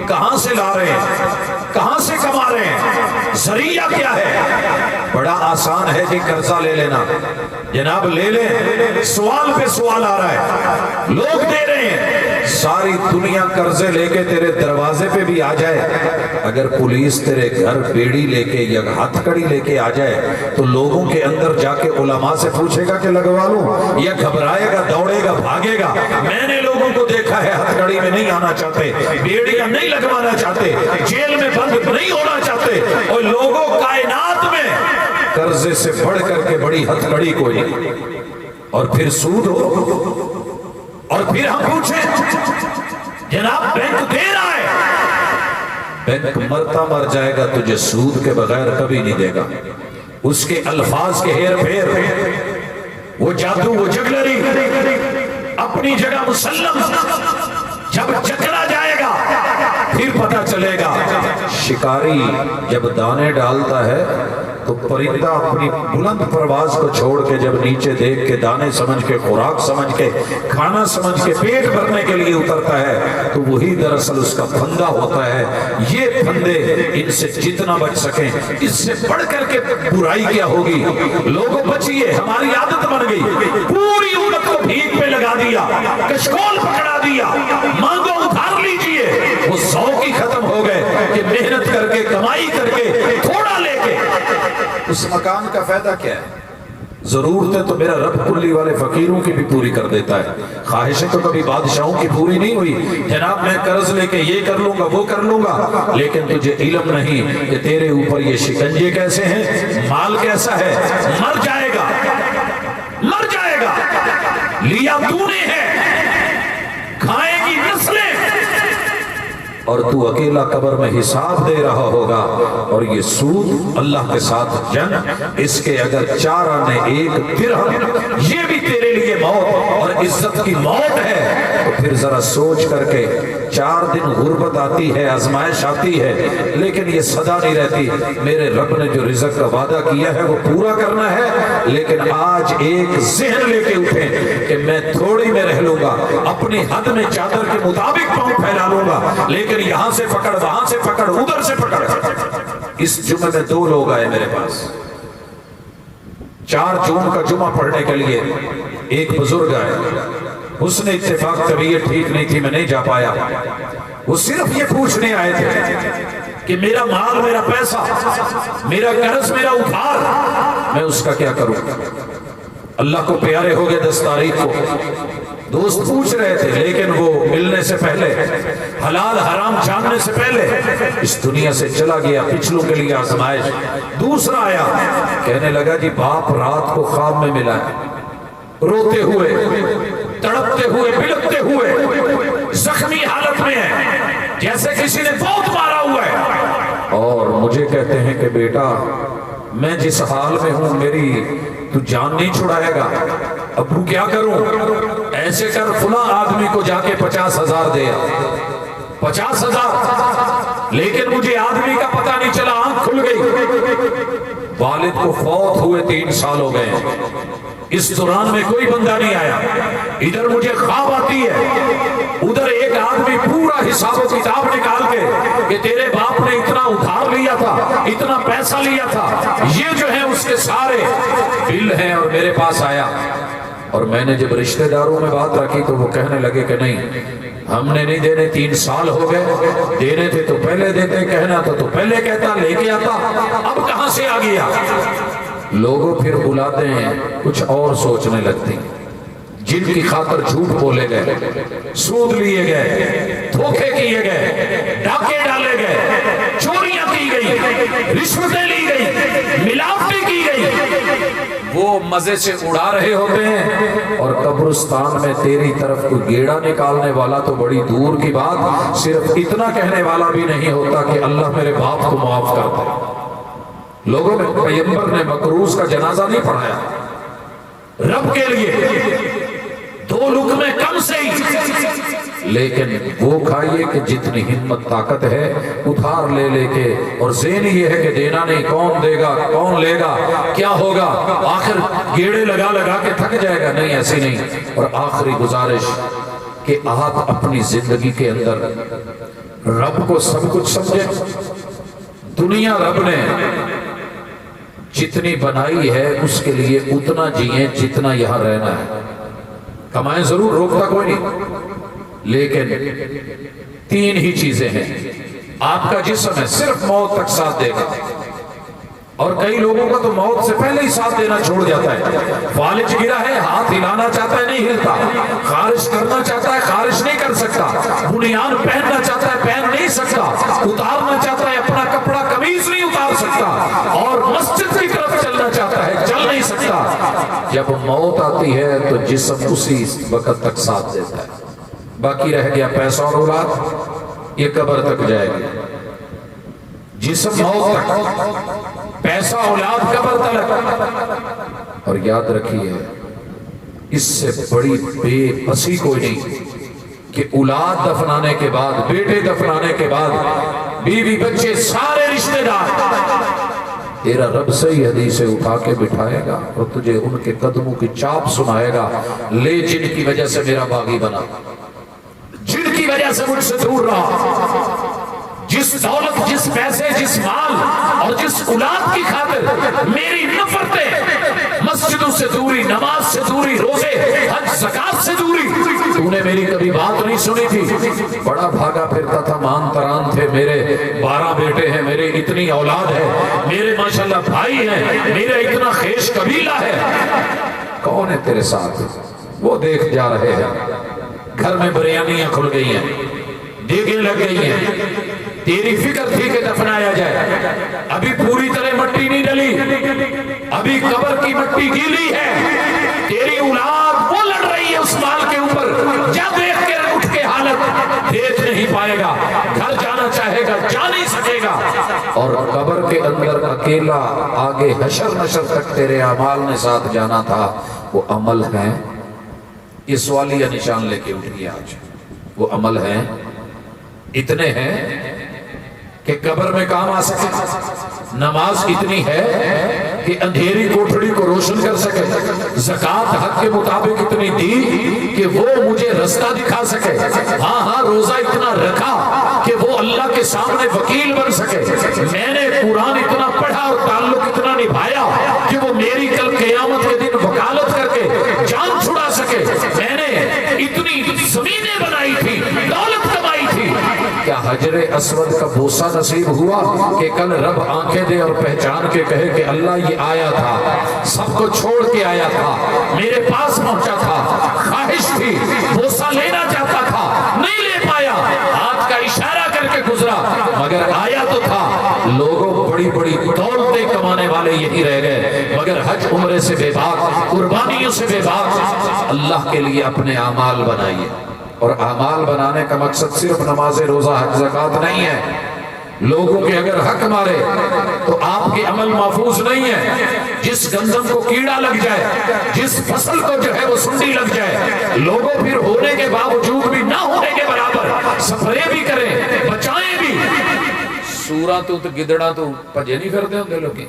کہاں سے لا رہے ہیں، کہاں سے کما رہے ہیں، ذریعہ کیا ہے۔ بڑا آسان ہے جی قرضہ لے لینا، جناب لے لیں، سوال پہ سوال آ رہا ہے، لوگ دے رہے ہیں، ساری دنیا قرضے لے کے تیرے دروازے پہ بھی آ جائے، اگر پولیس تیرے گھر بیڑی لے کے یا ہتھ کڑی لے کے آ جائے تو لوگوں کے اندر جا کے علماء سے پوچھے گا کہ لگوا لوں، یا گھبرائے گا، دوڑے گا، بھاگے گا۔ میں نے لوگوں کو دیکھا ہے ہتھ کڑی میں نہیں آنا چاہتے، بیڑیاں نہیں لگوانا چاہتے، جیل میں بند نہیں ہونا چاہتے، اور لوگوں کائنات میں قرضے سے بڑھ کر کے بڑی ہتھ کڑی کوئی نہیں، اور پھر سود ہو، اور پھر ہم پوچھیں جناب بینک دے رہا ہے، بینک مرتا مر جائے گا تجھے سود کے بغیر کبھی نہیں دے گا۔ اس کے الفاظ کے ہیر پھیر، وہ جادو، وہ جگلری اپنی جگہ مسلم، جب جکڑا جائے گا پھر پتہ چلے گا۔ شکاری جب دانے ڈالتا ہے تو پرندہ اپنی بلند پرواز کو چھوڑ کے جب نیچے دیکھ کے دانے سمجھ کے، خوراک سمجھ کے، کھانا سمجھ کے، پیٹ بھرنے کے لیے اترتا ہے تو وہی دراصل اس کا پھندا ہوتا ہے۔ یہ پھندے ان سے جتنا بچ سکیں، اس سے بڑھ کر کے برائی کیا ہوگی۔ لوگوں بچیے، ہماری عادت بن گئی، پوری امت کو بھیک پہ لگا دیا، کشکول پکڑا دیا، مانگو ادھار لیجئے۔ وہ ذوق ہی ختم ہو گئے کہ محنت کر کے، کمائی کر کے، تھوڑا لے کے، اس مکان کا فائدہ کیا ہے؟ ضرورتیں تو میرا رب کلی والے فقیروں کی بھی پوری کر دیتا ہے، خواہشیں تو کبھی بادشاہوں کی پوری نہیں ہوئی، جناب میں قرض لے کے یہ کر لوں گا وہ کر لوں گا، لیکن تجھے علم نہیں کہ تیرے اوپر یہ شکنجے کیسے ہیں، مال کیسا ہے، مر جائے گا، مر جائے گا، لیا تو نے ہے، کھائے گی نسلیں، اور تو اکیلا قبر میں حساب دے رہا ہوگا، اور یہ سود اللہ کے ساتھ جنگ، اس کے اگر 4 آنے 1 درہم یہ بھی تیرے لیے موت اور عزت کی موت ہے، تو پھر ذرا سوچ کر کے 4 دن غربت آتی ہے، آزمائش آتی ہے، لیکن یہ سدا نہیں رہتی، میرے رب نے جو رزق کا وعدہ کیا ہے وہ پورا کرنا ہے، لیکن آج ایک ذہن لے کے اٹھیں کہ میں تھوڑی میں رہ لوں گا، اپنی حد میں چادر کے مطابق پاؤں پھیلا لوں گا، لیکن یہاں سے پکڑ وہاں سے پکڑ ادھر سے پکڑ۔ اس جمعے میں 2 لوگ آئے میرے پاس، 4 جون کا جمعہ پڑھنے کے لیے، ایک بزرگ آئے، اس نے اتفاق طبیعت ٹھیک نہیں تھی، میں نہیں جا پایا، وہ صرف یہ پوچھنے آئے تھے کہ میرا مال، میرا پیسہ، میرا قرض، میرا ادھار، میں اس کا کیا کروں؟ اللہ کو پیارے ہو گئے 10 تاریخ کو، دوست پوچھ رہے تھے، لیکن وہ ملنے سے پہلے، حلال حرام جاننے سے پہلے اس دنیا سے چلا گیا، پچھلوں کے لیے آزمائش۔ دوسرا آیا، کہنے لگا جی باپ رات کو خواب میں ملا ہے، روتے ہوئے، تڑپتے ہوئے، بلکتے ہوئے، زخمی حالت میں ہے، جیسے کسی نے بہت مارا ہوا ہے، اور مجھے کہتے ہیں کہ بیٹا میں جس حال میں ہوں میری تو جان نہیں چھڑائے گا، ابو کیا کروں؟ ایسے کر فلاں آدمی کو جا کے 50,000 دے، 50,000، لیکن مجھے آدمی کا پتہ نہیں چلا، آنکھ کھل گئی، والد کو فوت ہوئے 3 سال ہو گئے، اس دوران میں کوئی بندہ نہیں آیا، ادھر مجھے خواب آتی ہے، ادھر ایک آدمی پورا حساب و کتاب نکال کے کہ تیرے باپ نے اتنا ادھار لیا تھا، اتنا پیسہ لیا تھا، یہ جو ہے اس کے سارے بل ہیں، اور میرے پاس آیا، اور میں نے جب رشتہ داروں میں بات رکھی تو وہ کہنے لگے کہ نہیں ہم نے نہیں دینے، 3 سال ہو گئے، دینے تھے تو پہلے دیتے، کہنا تھا تو پہلے کہتا، لے کے آتا، اب کہاں سے آ گیا؟ لوگوں پھر بلاتے ہیں، کچھ اور سوچنے لگتے ہیں، جن کی خاطر جھوٹ بولے گئے، سود لیے گئے، دھوکے کیے گئے، ڈاکے ڈالے گئے، چوریاں کی گئی، رشوتیں لی گئی، ملاوٹیں کی گئی، وہ مزے سے اڑا رہے ہوتے ہیں، اور قبرستان میں تیری طرف کوئی گیڑا نکالنے والا تو بڑی دور کی بات، صرف اتنا کہنے والا بھی نہیں ہوتا کہ اللہ میرے باپ کو معاف کر دے۔ لوگوں نے پیغمبر نے مکروز کا جنازہ نہیں پڑھایا، رب کے لیے 2 لقمے کم سے ہی، لیکن وہ کھائیے کہ جتنی ہمت طاقت ہے ادھار لے لے کے، اور ذہن یہ ہے کہ دینا نہیں، کون دے گا، کون لے گا، کیا ہوگا، آخر گیڑے لگا لگا کے تھک جائے گا، نہیں ایسی نہیں۔ اور آخری گزارش کہ آپ اپنی زندگی کے اندر رب کو سب کچھ سمجھیں، دنیا رب نے جتنی بنائی ہے اس کے لیے اتنا جئیں جتنا یہاں رہنا ہے، کمائیں ضرور، روکتا کوئی نہیں، لیکن 3 ہی چیزیں ہیں، آپ کا جسم ہے صرف موت تک ساتھ دے گا، اور کئی لوگوں کا تو موت سے پہلے ہی ساتھ دینا چھوڑ جاتا ہے، فالج گرا ہے ہاتھ ہلانا چاہتا ہے نہیں ہلتا، خارش کرنا چاہتا ہے خارش نہیں کر سکتا، بنیان پہننا چاہتا ہے پہن نہیں سکتا، اتارنا چاہتا ہے اپنا کپڑا قمیض نہیں اتار سکتا، اور مسجد کی طرف چلنا چاہتا ہے چل نہیں سکتا۔ جب موت آتی ہے تو جسم اسی وقت تک ساتھ دیتا ہے، باقی رہ گیا پیسہ اور اولاد، یہ قبر تک جائے گی، جسم موت تک، پیسہ اولاد قبر تک۔ اور یاد رکھیے اس سے بڑی بے بسی کوئی نہیں کہ اولاد دفنانے کے بعد، بیٹے دفنانے کے بعد، بیوی بچے سارے رشتہ دار تیرا رب صحیح حدیثیں اٹھا کے بٹھائے گا اور تجھے ان کے قدموں کی چاپ سنائے گا، لے جن کی وجہ سے میرا باغی بنا، جن کی وجہ سے مجھ سے دور رہا، جس دولت، جس پیسے، جس مال اور جس اولاد کی خاطر میری نفرتیں، مسجدوں سے دوری، نماز سے دوری، روزے، حج، زکات سے دوری، تو نے میری کبھی بات نہیں سنی تھی، بڑا بھاگا پھرتا تھا، مان تران تھے میرے 12 بیٹے ہیں، میرے اتنی اولاد ہے، میرے ماشاءاللہ بھائی ہیں، میرا اتنا خیش قبیلہ ہے، کون ہے تیرے ساتھ؟ وہ دیکھ جا رہے ہیں، گھر میں بریانیاں کھل گئی ہیں، دیگیں لگ گئی ہیں، تیری فکر تھی کہ دفنایا جائے، ابھی پوری طرح مٹی نہیں ڈلی، ابھی قبر کی مٹی گیلی ہے، تیری اولاد وہ لڑ رہی ہے اس مال کے اوپر، جا دیکھ کے اٹھ کے حالت دیکھ نہیں پائے گا، گھر جانا چاہے گا جا نہیں سکے گا، اور قبر کے اندر اکیلا آگے حشر نشر تک تیرے اعمال نے ساتھ جانا تھا، وہ عمل ہے، یہ سوالیہ نشان لے کے اٹھ گیا آج، وہ عمل ہے، اتنے ہیں کہ قبر میں کام آ سکے، نماز اتنی ہے کہ اندھیری کوٹھڑی کو روشن کر سکے، زکوٰۃ حق کے مطابق اتنی دی کہ وہ مجھے رستہ دکھا سکے، ہاں روزہ اتنا رکھا کہ وہ اللہ کے سامنے وکیل بن سکے، میں نے قرآن اتنا پڑھا اور تعلق اتنا نبھایا کہ وہ میری کل قیامت کے دن وکالت کر کے جان چھڑا سکے، میں نے اتنی زمینیں بنائی تھی، دولت کمائی تھی، کیا حجر اسود کا بوسہ نصیب ہوا کہ کل رب آنکھیں دے اور پہچان کے کہے کہ اللہ یہ آیا تھا، سب کو چھوڑ کے آیا تھا، میرے پاس پہنچا تھا، خواہش تھی، بوسہ لینا چاہتا تھا، نہیں لے پایا، ہاتھ کا اشارہ کر کے گزرا، مگر آیا تو تھا، لوگوں بڑی بڑی دولتیں کمانے والے یہی رہ گئے، مگر حج عمرے سے بے باک، قربانیوں سے بے باک، اللہ کے لیے اپنے اعمال بنائیے، اور اعمال بنانے کا مقصد صرف نماز روزہ حج زکوٰۃ نہیں ہے، لوگوں کے اگر حق مارے تو آپ کے عمل محفوظ نہیں ہے، جس گندم کو کیڑا لگ جائے، جس فصل کو جو ہے وہ سنڈی لگ جائے، لوگوں پھر ہونے کے باوجود بھی نہ ہونے کے برابر سفرے بھی کریں، بچائیں بھی، سورا تو گدڑا تو پجے نہیں پھرتے ہوں لوگ،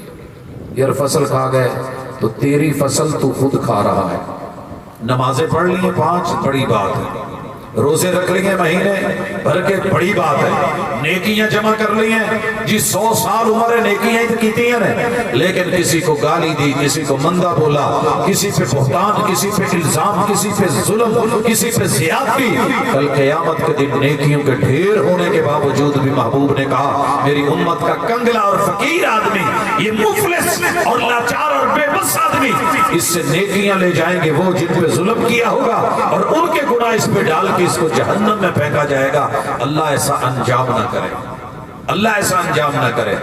یار فصل کھا گئے تو تیری فصل تو خود کھا رہا ہے، نمازیں پڑھ لی 5 بڑی بات ہے، روزے رکھ لیے مہینے بھر کے بڑی بات ہے، نیکیاں جمع کر لی ہیں جی، 100 سال عمر نیکیاں کیتی ہیں، لیکن کسی کو گالی دی، کسی کو مندہ بولا، کسی پہ بہتان، کسی پہ الزام، کسی پہ ظلم، کسی پہ زیادتی، کل قیامت کے دن نیکیوں کے ڈھیر ہونے کے باوجود بھی محبوب نے کہا میری امت کا کنگلا اور فقیر آدمی، یہ مفلس اور لاچار اور بے بس آدمی، اس سے نیکیاں لے جائیں گے وہ جن پہ ظلم کیا ہوگا، اور ان کے گناہ اس پہ ڈال کے اس کو جہنم میں پھینکا جائے گا، اللہ ایسا انجام نہ کرے، اللہ ایسا انجام نہ کرے۔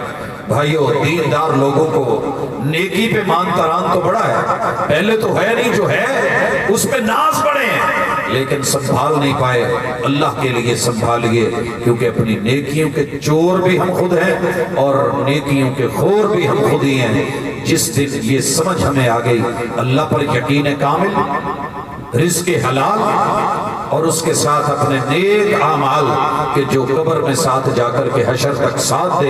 بھائیو، دیندار لوگوں کو نیکی پہ مان تران تو بڑا ہے، پہلے تو ہے نہیں، جو ہے اس پہ ناز بڑے ہیں، لیکن سنبھال نہیں پائے، اللہ کے لیے سنبھالیے، کیونکہ اپنی نیکیوں کے چور بھی ہم خود ہیں اور نیکیوں کے خور بھی ہم خود ہی ہیں۔ جس دن یہ سمجھ ہمیں آ گئی، اللہ پر یقین کامل، رزق حلال اور اس کے ساتھ اپنے نیک اعمال کہ جو قبر میں ساتھ جا کر کے حشر تک ساتھ دے،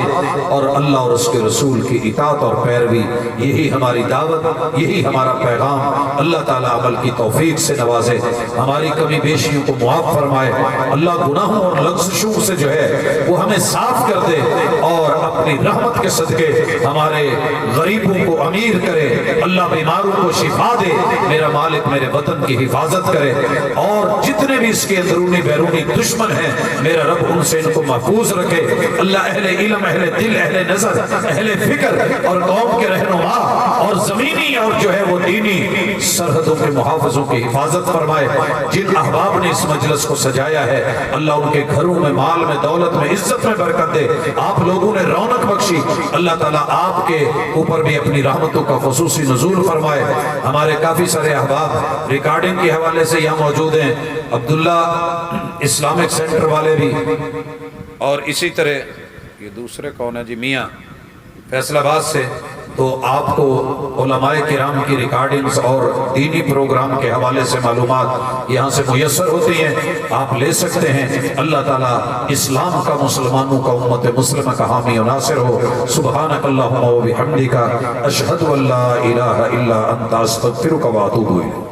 اور اللہ اور اس کے رسول کی اطاعت اور پیروی، یہی ہماری دعوت، یہی ہمارا پیغام۔ اللہ تعالیٰ عمل کی توفیق سے نوازے، ہماری کمی بیشیوں کو معاف فرمائے، اللہ گناہوں اور لغزشوں سے جو ہے وہ ہمیں صاف کر دے، اور اپنی رحمت کے صدقے ہمارے غریبوں کو امیر کرے، اللہ بیماروں کو شفا دے، میرا مالک میرے وطن کی حفاظت کرے، اور جتنے بھی اس کے اندرونی بیرونی دشمن ہیں میرا رب ان سے ان کو محفوظ رکھے۔ اللہ اہل علم، اہل دل، اہل نظر، اہل فکر اور قوم کے رہنما اور زمینی اور جو ہے وہ دینی سرحدوں کے محافظوں کی حفاظت فرمائے۔ جن احباب نے اس مجلس کو سجایا ہے اللہ ان کے گھروں میں، مال میں، دولت میں، عزت میں برکت دے۔ آپ لوگوں نے رونق بخشی، اللہ تعالیٰ آپ کے اوپر بھی اپنی رحمتوں کا خصوصی نزول فرمائے۔ ہمارے کافی سارے احباب ریکارڈنگ کے حوالے سے یہاں موجود ہیں، عبداللہ اسلامک سینٹر والے بھی، اور اسی طرح یہ دوسرے کون ہیں جی، میاں فیصل آباد سے، تو آپ کو علماء کرام کی ریکارڈنگز اور دینی پروگرام کے حوالے سے معلومات یہاں سے میسر ہوتی ہیں، آپ لے سکتے ہیں۔ اللہ تعالیٰ اسلام کا، مسلمانوں کا، امت مسلمہ کا حامی و ناصر ہو۔ سبحانک اللہم و بحمدک، اشہد ان لا الہ الا انت، استغفرک و اتوب الیک۔